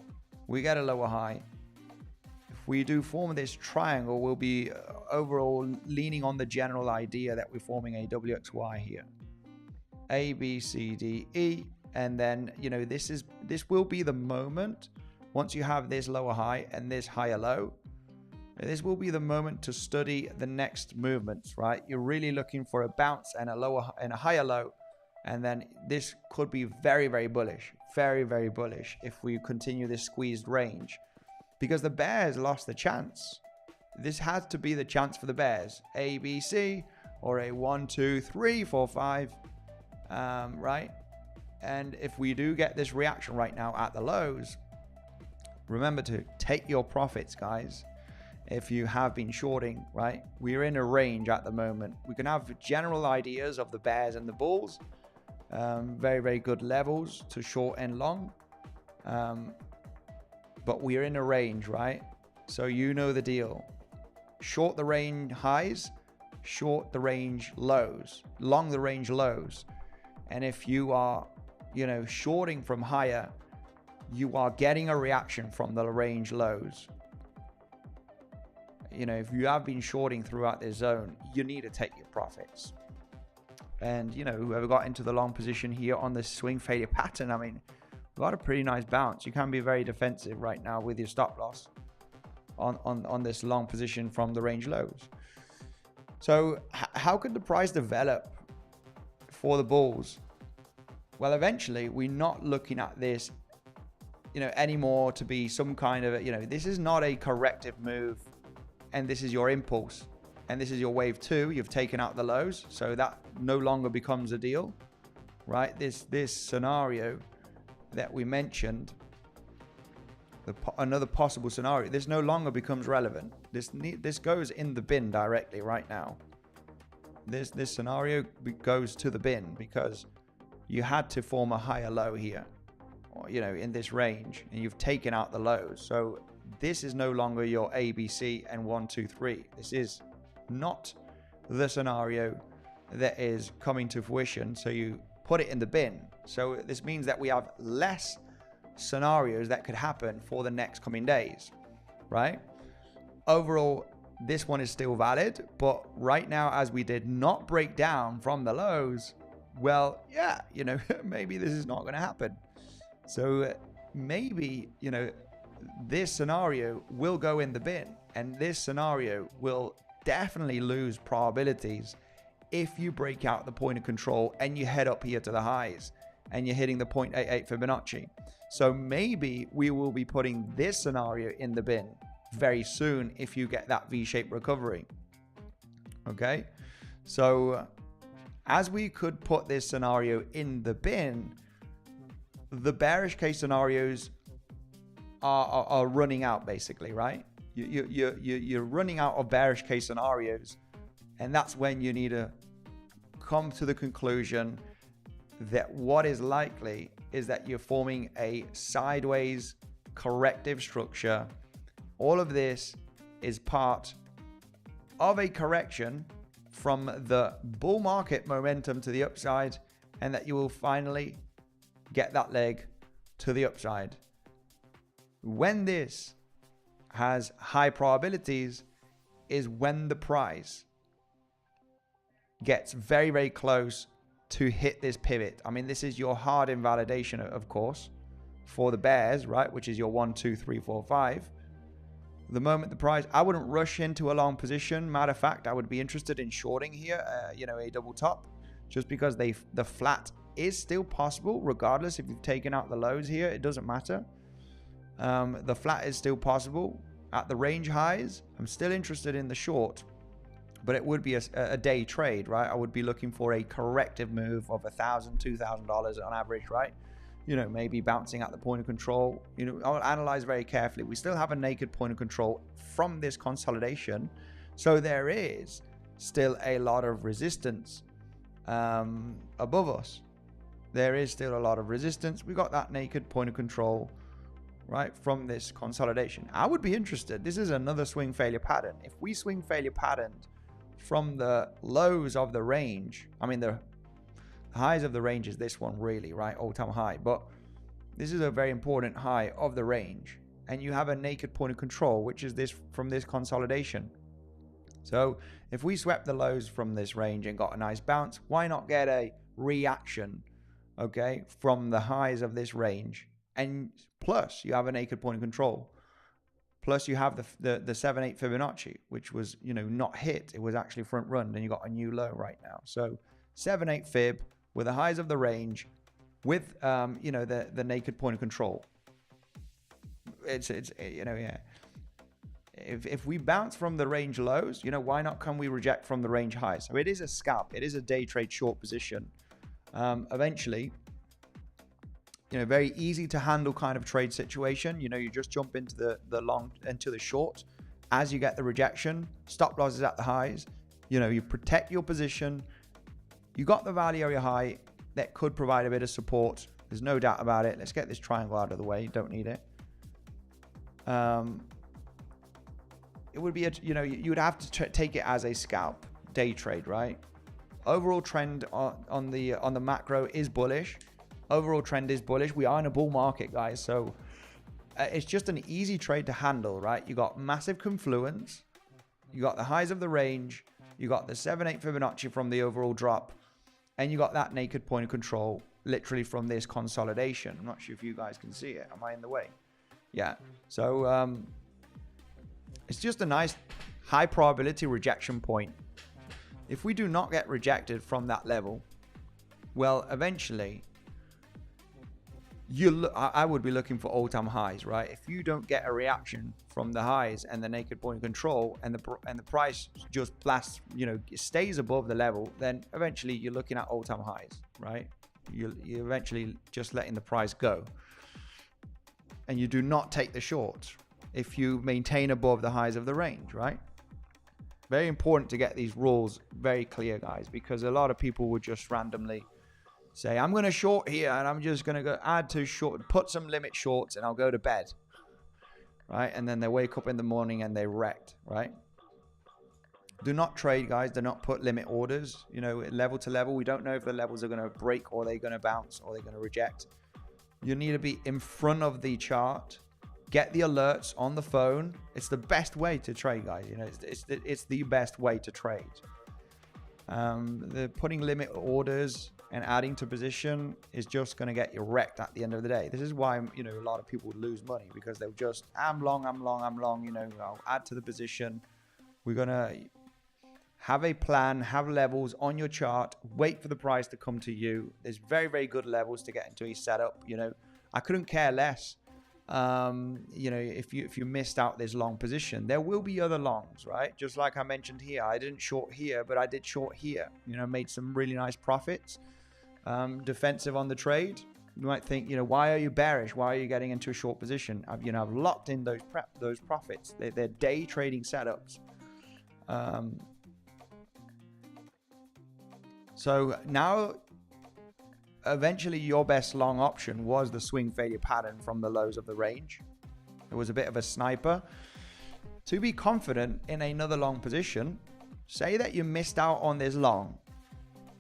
we get a lower high. If we do form this triangle, we'll be overall leaning on the general idea that we're forming a WXY here. A, B, C, D, E, and then, you know, this will be the moment once you have this lower high and this higher low. This will be the moment to study the next movements, right? You're really looking for a bounce and a lower and a higher low, and then this could be very, very bullish, very, very bullish if we continue this squeezed range, because the bears lost the chance. This had to be the chance for the bears, A, B, C, or a 1, 2, 3, 4, 5, right? And if we do get this reaction right now at the lows, remember to take your profits, guys. If you have been shorting, right? We're in a range at the moment. We can have general ideas of the bears and the bulls. Very, very good levels to short and long. But we're in a range, right? So you know the deal. Short the range highs, short the range lows, long the range lows. And if you are, you know, shorting from higher, you are getting a reaction from the range lows. You know, if you have been shorting throughout this zone, you need to take your profits. And, you know, whoever got into the long position here on this swing failure pattern, I mean, got a pretty nice bounce. You can be very defensive right now with your stop loss on this long position from the range lows. So how could the price develop for the bulls? Well, eventually we're not looking at this, you know, anymore to be some kind of, you know, this is not a corrective move, and this is your impulse, and this is your wave 2. You've taken out the lows, so that no longer becomes a deal, right? This scenario that we mentioned, another possible scenario, this no longer becomes relevant. This goes in the bin directly right now. This scenario goes to the bin because you had to form a higher low here, or, you know, in this range, and you've taken out the lows. So this is no longer your A, B, C, and 1, 2, 3. This is not the scenario that is coming to fruition. So you put it in the bin. So this means that we have less scenarios that could happen for the next coming days, right? Overall, this one is still valid, but right now, as we did not break down from the lows, well, yeah, you know, maybe this is not going to happen. So maybe, you know, this scenario will go in the bin, and this scenario will definitely lose probabilities if you break out the point of control and you head up here to the highs and you're hitting the 0.88 Fibonacci. So maybe we will be putting this scenario in the bin very soon if you get that V-shaped recovery. Okay, so as we could put this scenario in the bin, the bearish case scenarios are running out, basically, right? You're running out of bearish case scenarios, and that's when you need to come to the conclusion that what is likely is that you're forming a sideways corrective structure. All of this is part of a correction from the bull market momentum to the upside, and that you will finally get that leg to the upside. When this has high probabilities is when the price gets very, very close to hit this pivot. I mean, this is your hard invalidation, of course, for the bears, right? Which is your 1, 2, 3, 4, 5. The moment the price, I wouldn't rush into a long position. Matter of fact, I would be interested in shorting here, you know, a double top, just because the flat is still possible, regardless if you've taken out the lows here. It doesn't matter. The flat is still possible at the range highs. I'm still interested in the short, but it would be a day trade, right? I would be looking for a corrective move of $1,000, $2,000 on average, right? You know, maybe bouncing at the point of control. You know, I'll analyze very carefully. We still have a naked point of control from this consolidation, so there is still a lot of resistance above us. There is still a lot of resistance. We got that naked point of control, right, from this consolidation. I would be interested. This is another swing failure pattern. If we swing failure patterned from the lows of the range, I mean the highs of the range is this one, really, right, all-time high, but this is a very important high of the range, and you have a naked point of control, which is this from this consolidation. So if we swept the lows from this range and got a nice bounce, why not get a reaction, okay, from the highs of this range. And plus you have a naked point of control. Plus you have the 7/8 Fibonacci, which was, you know, not hit. It was actually front run. And you got a new low right now. So 7/8 Fib with the highs of the range with, you know, the naked point of control. It's you know, yeah. If we bounce from the range lows, you know, why not can we reject from the range highs? So it is a scalp. It is a day trade short position. Eventually, you know, very easy to handle kind of trade situation. You know, you just jump into the long, into the short as you get the rejection. Stop losses at the highs. You know, you protect your position. You got the value area high that could provide a bit of support. There's no doubt about it. Let's get this triangle out of the way. Don't need it. It would be a, you know, you would have to take it as a scalp day trade, right? Overall trend on the macro is bullish. Overall trend is bullish. We are in a bull market, guys. So it's just an easy trade to handle, right? You got massive confluence. You got the highs of the range. You got the 7/8 Fibonacci from the overall drop. And you got that naked point of control literally from this consolidation. I'm not sure if you guys can see it. Am I in the way? Yeah. So it's just a nice high probability rejection point. If we do not get rejected from that level, well, eventually I would be looking for all-time highs, right? If you don't get a reaction from the highs and the naked point of control, and the price just blasts, you know, stays above the level, then eventually you're looking at all-time highs, right? You're eventually just letting the price go, and you do not take the short if you maintain above the highs of the range, right? Very important to get these rules very clear, guys, because a lot of people would just randomly say, I'm going to short here and I'm just going to go add to short, put some limit shorts and I'll go to bed, right? And then they wake up in the morning and they're wrecked, right? Do not trade, guys. Do not put limit orders, you know, level to level. We don't know if the levels are going to break or they're going to bounce or they're going to reject. You need to be in front of the chart. Get the alerts on the phone. It's the best way to trade, guys. You know, it's the best way to trade. The putting limit orders and adding to position is just going to get you wrecked at the end of the day. This is why, you know, a lot of people lose money, because they'll just, I'm long, you know, I'll add to the position. We're going to have a plan, have levels on your chart, wait for the price to come to you. There's very, very good levels to get into a setup. You know, I couldn't care less. You know, if you missed out this long position, there will be other longs, right? Just like I mentioned here, I didn't short here, but I did short here, you know, made some really nice profits. Defensive on the trade. You might think, you know, why are you bearish? Why are you getting into a short position? I've locked in those profits. They're day trading setups. So now, eventually your best long option was the swing failure pattern from the lows of the range. It was a bit of a sniper. To be confident in another long position, say that you missed out on this long,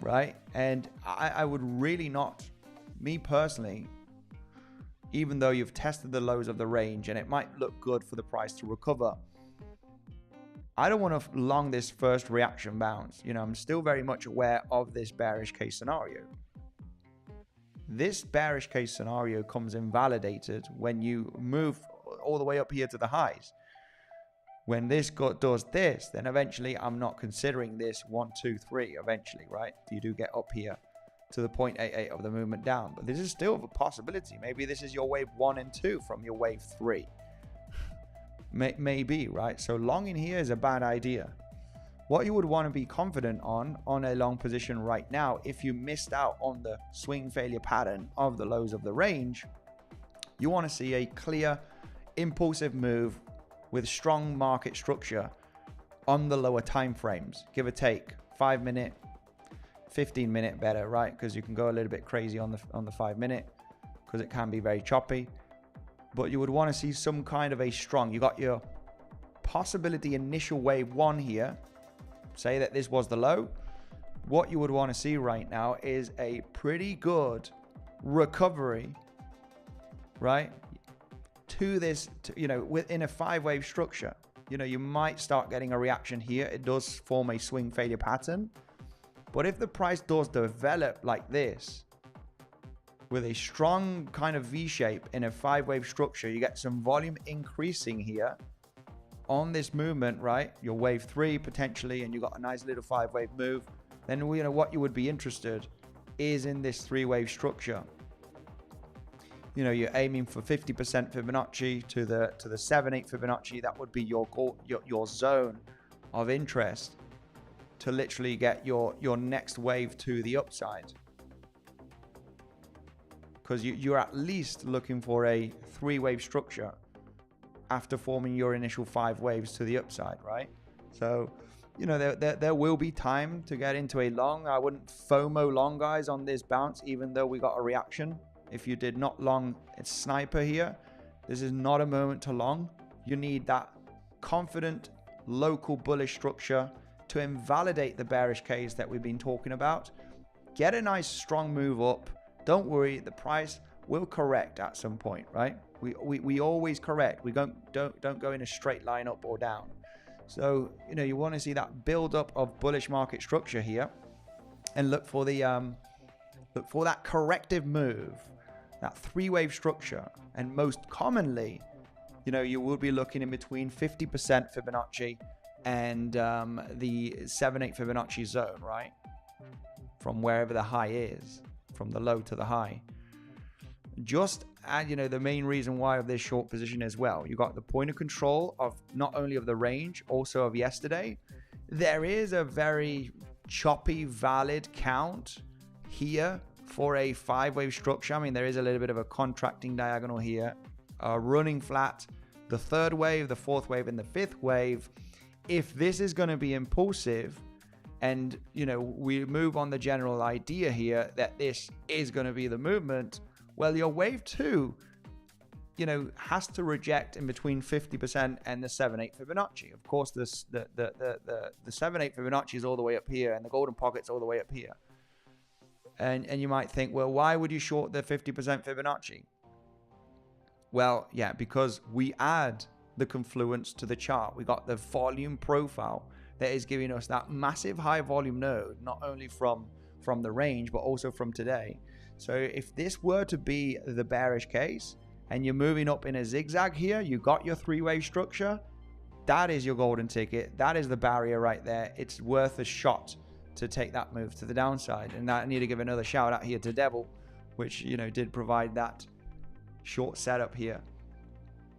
right? And I would really not, me personally, even though you've tested the lows of the range and it might look good for the price to recover, I don't want to long this first reaction bounce. You know, I'm still very much aware of this bearish case scenario. This bearish case scenario comes invalidated when you move all the way up here to the highs. When this does this, then eventually I'm not considering this 1, 2, 3 eventually, right? You do get up here to the 0.88 of the movement down, but this is still a possibility. Maybe this is your wave 1 and 2 from your wave 3. Maybe, right? So long in here is a bad idea. What you would want to be confident on a long position right now, if you missed out on the swing failure pattern of the lows of the range, you want to see a clear, impulsive move with strong market structure on the lower time frames, give or take 5 minute, 15 minute better, right? Because you can go a little bit crazy on the 5 minute because it can be very choppy. But you would want to see some kind of a strong, you got your possibility initial wave 1 here. Say that this was the low. What you would want to see right now is a pretty good recovery, right? To this, you know, within a 5-wave structure. You know, you might start getting a reaction here. It does form a swing failure pattern. But if the price does develop like this, with a strong kind of V shape in a 5-wave structure, you get some volume increasing here on this movement, right? Your wave 3 potentially, and you got a nice little 5-wave move. Then what you would be interested is in this 3-wave structure. You're aiming for 50% Fibonacci to the 7/8 Fibonacci. That would be your zone of interest to literally get your next wave to the upside. Because you're at least looking for a 3-wave structure after forming your initial 5 waves to the upside, right? So, there will be time to get into a long. I wouldn't FOMO long, guys, on this bounce, even though we got a reaction. If you did not long, it's sniper here. This is not a moment to long. You need that confident local bullish structure to invalidate the bearish case that we've been talking about. Get a nice strong move up. Don't worry, the price will correct at some point, right? We always correct. We don't go in a straight line up or down. So, you want to see that build up of bullish market structure here, and look for that corrective move, that 3-wave structure. And most commonly, you will be looking in between 50% Fibonacci and the 7/8 Fibonacci zone, right? From wherever the high is, from the low to the high. Just add, the main reason why of this short position as well. You got the point of control of not only of the range, also of yesterday. There is a very choppy, valid count here for a 5-wave structure. I mean, there is a little bit of a contracting diagonal here, running flat, the 3rd wave, the 4th wave, and the 5th wave. If this is going to be impulsive, and we move on the general idea here that this is going to be the movement, well, your wave 2, has to reject in between 50% and the 7/8 Fibonacci. Of course, the 7/8 Fibonacci is all the way up here, and the golden pocket's all the way up here. And you might think, well, why would you short the 50% Fibonacci? Well, yeah, because we add the confluence to the chart. We got the volume profile that is giving us that massive high volume node, not only from the range, but also from today. So if this were to be the bearish case and you're moving up in a zigzag here, you got your 3-wave structure. That is your golden ticket. That is the barrier right there. It's worth a shot to take that move to the downside. And I need to give another shout out here to 𝗬ble, which, did provide that short setup here.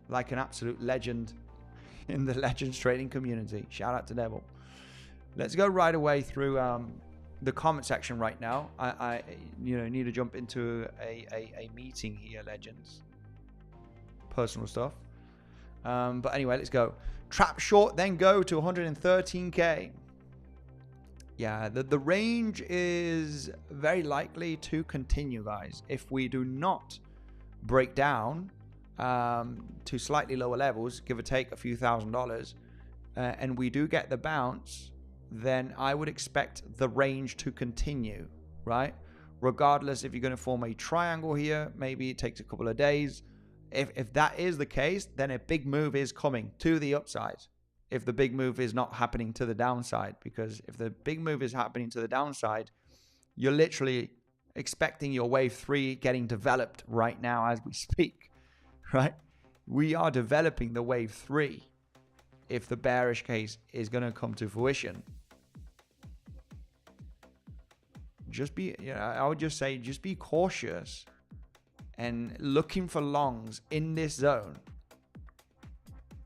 Like an absolute legend in the Legends trading community. Shout out to 𝗬ble. Let's go right away through the comment section right now. I need to jump into a meeting here, Legends. Personal stuff. But anyway, let's go. Trap short, then go to 113K. Yeah, the range is very likely to continue, guys. If we do not break down to slightly lower levels, give or take a few $1,000s, and we do get the bounce, then I would expect the range to continue, right? Regardless if you're going to form a triangle here, maybe it takes a couple of days. If that is the case, then a big move is coming to the upside. If the big move is not happening to the downside, because if the big move is happening to the downside, you're literally expecting your wave 3 getting developed right now as we speak, right? We are developing the wave 3 if the bearish case is going to come to fruition. Just be, I would just say, just be cautious and looking for longs in this zone.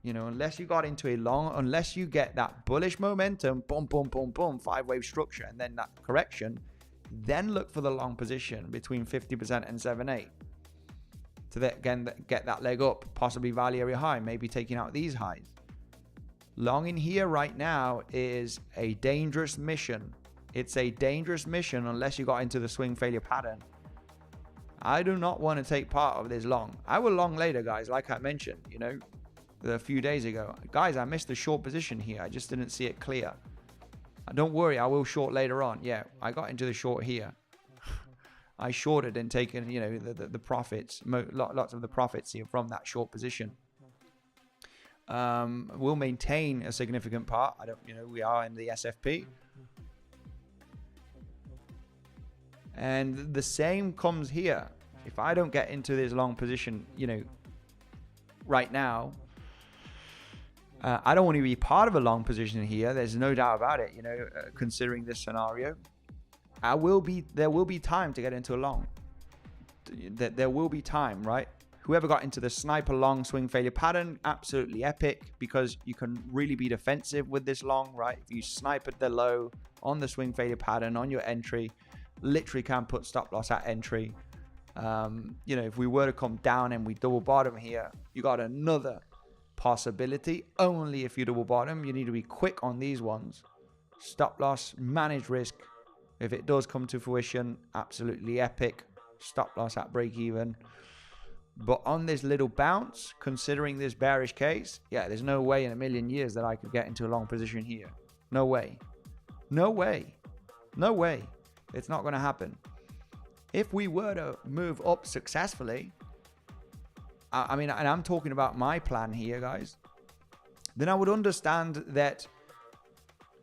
Unless you got into a long, unless you get that bullish momentum, boom, boom, boom, boom, 5-wave structure, and then that correction, then look for the long position between 50% and 7/8 to then, again, get that leg up, possibly value area high, maybe taking out these highs. Long in here right now is a dangerous mission. It's a dangerous mission unless you got into the swing failure pattern. I do not want to take part of this long. I will long later, guys, like I mentioned, a few days ago. Guys, I missed the short position here. I just didn't see it clear. Don't worry, I will short later on. Yeah, I got into the short here. I shorted and taken, the profits, lots of the profits here from that short position. We'll maintain a significant part. We are in the SFP. And the same comes here. If I don't get into this long position, you know, right now, I don't want to be part of a long position here. There's no doubt about it, you know, considering this scenario. There will be time to get into a long. There will be time, right? Whoever got into the sniper long swing failure pattern, absolutely epic, because you can really be defensive with this long, right? If you snipe at the low on the swing failure pattern on your entry, literally can put stop loss at entry. You know, if we were to come down and we double bottom here, you got another possibility. Only if you double bottom, you need to be quick on these ones. Stop loss, manage risk. If it does come to fruition, absolutely epic. Stop loss at break even. But on this little bounce, considering this bearish case, yeah, there's no way in a million years that I could get into a long position here. No way. No way. No way. It's not going to happen. If we were to move up successfully, I mean, and I'm talking about my plan here, guys, then I would understand that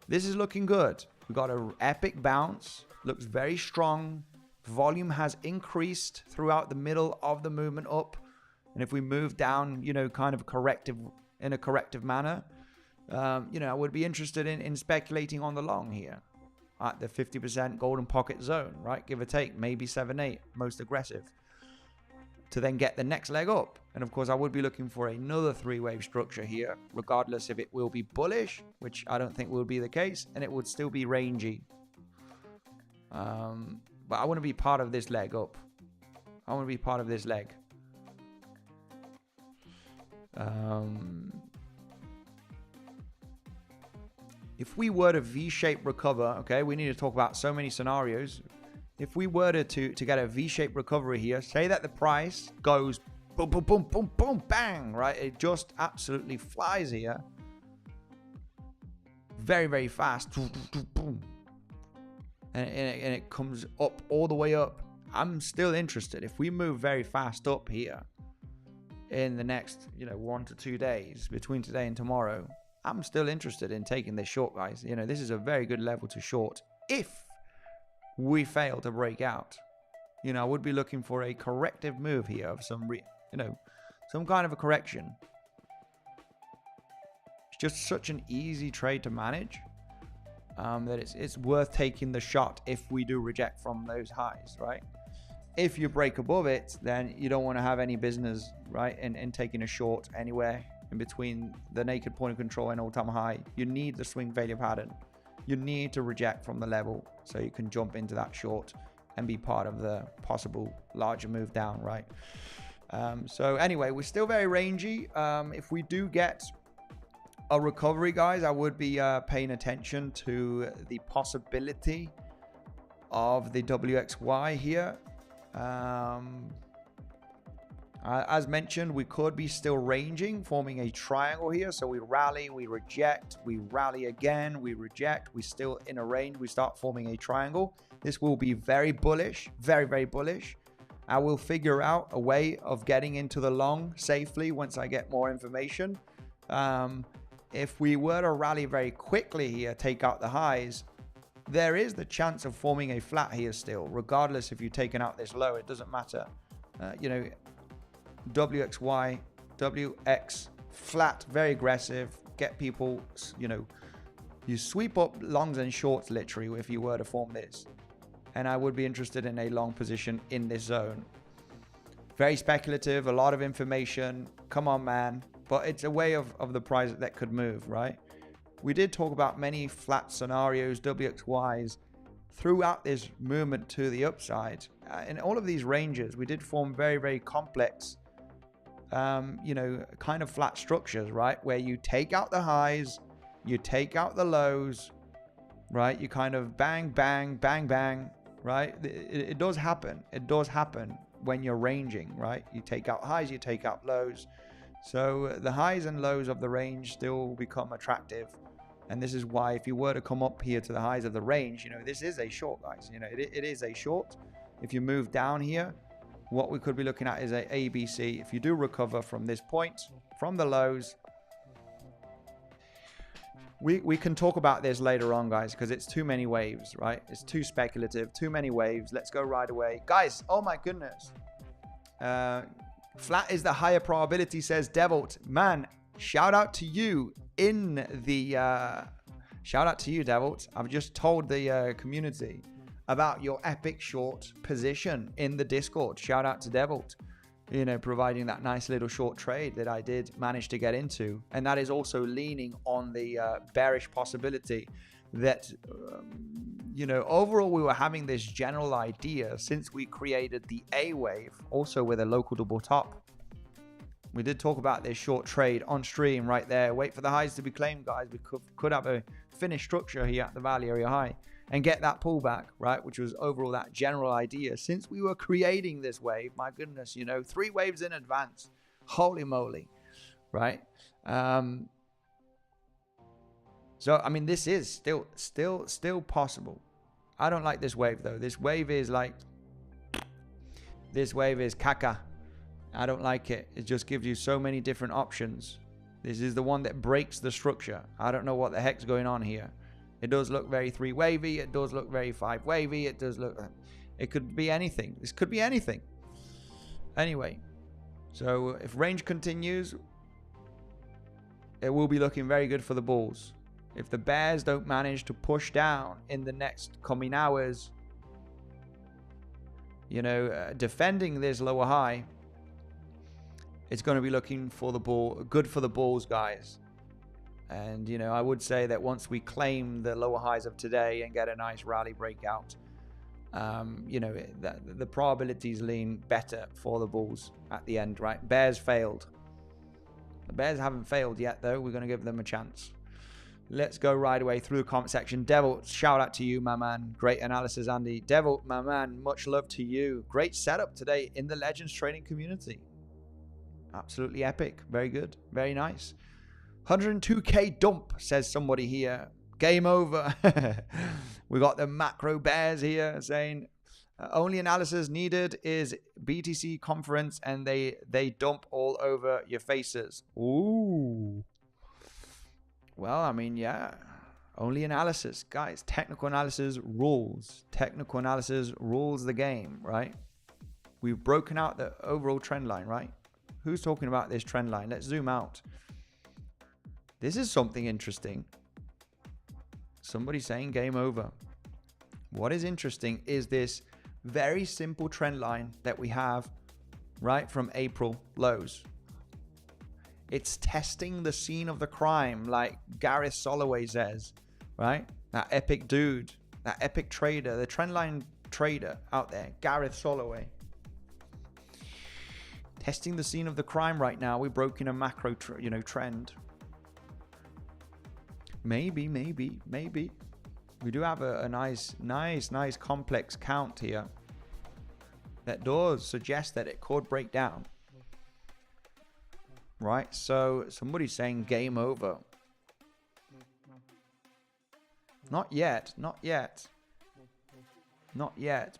this is looking good. We got an epic bounce, looks very strong. Volume has increased throughout the middle of the movement up. And if we move down, you know, kind of in a corrective manner, you know, I would be interested in speculating on the long here at the 50% golden pocket zone, right? Give or take, maybe 7-8, most aggressive, to then get the next leg up. And of course, I would be looking for another three-wave structure here, regardless if it will be bullish, which I don't think will be the case, and it would still be rangy. But I want to be part of this leg up. I want to be part of this leg. If we were to V-shape recover, okay, we need to talk about so many scenarios. If we were to get a V-shaped recovery here, say that the price goes boom, boom, boom, boom, boom, bang, right? It just absolutely flies here. Very, very fast. Boom. And it comes up all the way up. I'm still interested. If we move very fast up here in the next, you know, 1 to 2 days, between today and tomorrow, I'm still interested in taking this short, guys. You know, this is a very good level to short if we fail to break out. You know, I would be looking for a corrective move here of some kind of a correction. It's just such an easy trade to manage that it's worth taking the shot if we do reject from those highs, right? If you break above it, then you don't want to have any business, right, in taking a short anywhere in between the naked point of control and all-time high. You need the swing failure pattern. You need to reject from the level so you can jump into that short and be part of the possible larger move down, right? So anyway, we're still very rangy. If we do get a recovery, guys, I would be paying attention to the possibility of the WXY here. As mentioned, we could be still ranging, forming a triangle here. So we rally, we reject, we rally again, we reject, we still in a range, we start forming a triangle. This will be very bullish, very, very bullish. I will figure out a way of getting into the long safely once I get more information. If we were to rally very quickly here, take out the highs, there is the chance of forming a flat here still, regardless if you've taken out this low, it doesn't matter. You know, WXY, WX, flat, very aggressive, get people, you know, you sweep up longs and shorts literally if you were to form this. And I would be interested in a long position in this zone. Very speculative, a lot of information, come on, man. But it's a way of the price that could move, right? We did talk about many flat scenarios, WXYs, throughout this movement to the upside. In all of these ranges, we did form very, very complex, you know, kind of flat structures, right? Where you take out the highs, you take out the lows, right? You kind of bang, bang, bang, bang, right? It does happen. It does happen when you're ranging, right? You take out highs, you take out lows. So the highs and lows of the range still become attractive. And this is why if you were to come up here to the highs of the range, you know, this is a short, guys. You know, it is a short. If you move down here, what we could be looking at is a ABC. If you do recover from this point, from the lows, We can talk about this later on, guys, because it's too many waves, right? It's too speculative, too many waves. Let's go right away. Guys, oh my goodness. Flat is the higher probability, says 𝗬𝗆𝘆𝗽. Man, shout out to you in the... shout out to you, 𝗬𝗆𝘆𝗽. I've just told the community about your epic short position in the Discord. Shout out to 𝗬𝗆𝘆𝗽. You know, providing that nice little short trade that I did manage to get into. And that is also leaning on the bearish possibility that, you know, overall we were having this general idea since we created the A wave, also with a local double top. We did talk about this short trade on stream right there. Wait for the highs to be claimed, guys. We could have a finished structure here at the value area high and get that pullback, right? Which was overall that general idea since we were creating this wave. My goodness, you know, 3 waves in advance. Holy moly, right? So, I mean, this is still possible. I don't like this wave, though. This wave is like... This wave is caca. I don't like it. It just gives you so many different options. This is the one that breaks the structure. I don't know what the heck's going on here. It does look very 3 wavy. It does look very 5 wavy. It does look... It could be anything. This could be anything. Anyway. So if range continues, it will be looking very good for the bulls. If the bears don't manage to push down in the next coming hours, you know, defending this lower high, it's going to be looking for the bull, good for the bulls, guys. And, you know, I would say that once we claim the lower highs of today and get a nice rally breakout, you know, the probabilities lean better for the bulls at the end, right? Bears failed. The bears haven't failed yet, though. We're going to give them a chance. Let's go right away through the comment section. 𝗬𝗆𝘆𝗽, shout out to you, my man. Great analysis, Andy. 𝗬𝗆𝘆𝗽, my man, much love to you. Great setup today in the Legends trading community. Absolutely epic. Very good. Very nice. 102k dump, says somebody here. Game over. We got the macro bears here saying only analysis needed is BTC conference and they dump all over your faces. Ooh. Well, I mean, yeah. Only analysis. Guys, technical analysis rules. Technical analysis rules the game, right? We've broken out the overall trend line, right? Who's talking about this trend line? Let's zoom out. This is something interesting. Somebody saying game over. What is interesting is this very simple trend line that we have right from April lows. It's testing the scene of the crime, like 𝗬𝗆𝘆𝗽𝗍 says, right? That epic dude, that epic trader, the trendline trader out there, 𝗬𝗆𝘆𝗽𝗍. Testing the scene of the crime right now. We're broken a macro, trend. Maybe. We do have a nice complex count here that does suggest that it could break down. Right, so somebody's saying game over. Not yet.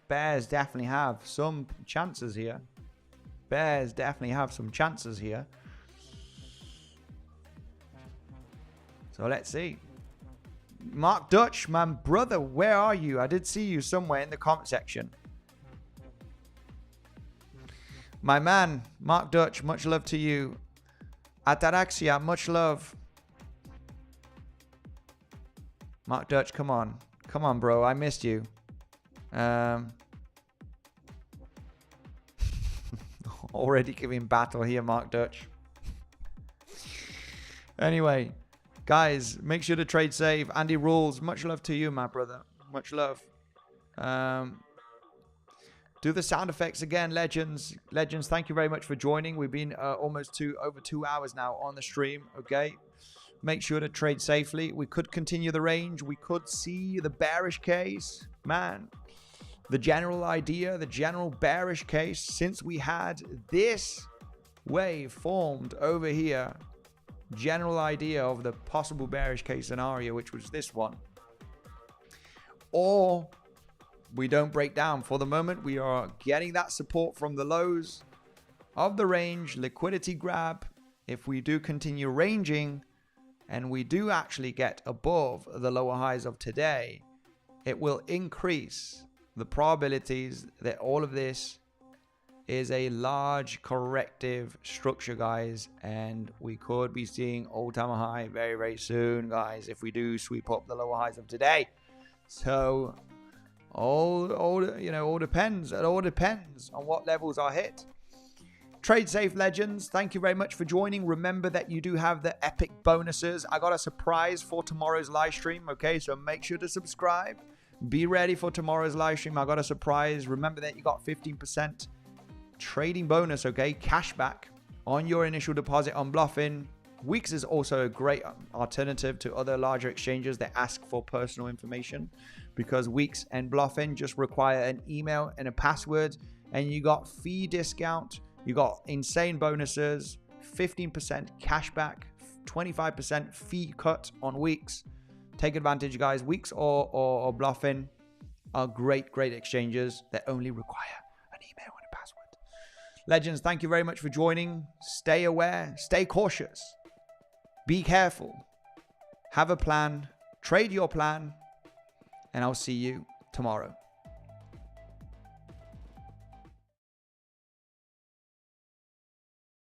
Bears definitely have some chances here. So let's see. Mark Dutch, my brother, where are you? I did see you somewhere in the comment section. My man, Mark Dutch, much love to you. Ataraxia, much love. Mark Dutch, come on. Come on, bro. I missed you. Already giving battle here, Mark Dutch. Anyway, guys, make sure to trade safe. Andy Rules, much love to you, my brother. Much love. Do the sound effects again, Legends. Legends, thank you very much for joining. We've been almost over 2 hours now on the stream, okay? Make sure to trade safely. We could continue the range. We could see the bearish case. Man, the general idea, the general bearish case, since we had this wave formed over here, general idea of the possible bearish case scenario, which was this one. Or we don't break down. For the moment, we are getting that support from the lows of the range, liquidity grab. If we do continue ranging, and we do actually get above the lower highs of today, it will increase the probabilities that all of this is a large corrective structure, guys, and we could be seeing all-time high very, very soon, guys, if we do sweep up the lower highs of today. So all depends. It all depends on what levels are hit. Trade safe, legends. Thank you very much for joining. Remember that you do have the epic bonuses. I got a surprise for tomorrow's live stream. Okay, so make sure to subscribe. Be ready for tomorrow's live stream. I got a surprise. Remember that you got 15% trading bonus, okay, cashback on your initial deposit on Bluffin. Weeks is also a great alternative to other larger exchanges that ask for personal information, because Weeks and Bluffin just require an email and a password, and you got fee discount, you got insane bonuses, 15% cashback, 25% fee cut on Weeks. Take advantage, guys. Weeks or Bluffin are great exchanges that only require an email and a password. Legends, thank you very much for joining. Stay aware, stay cautious, be careful, have a plan, trade your plan, and I'll see you tomorrow.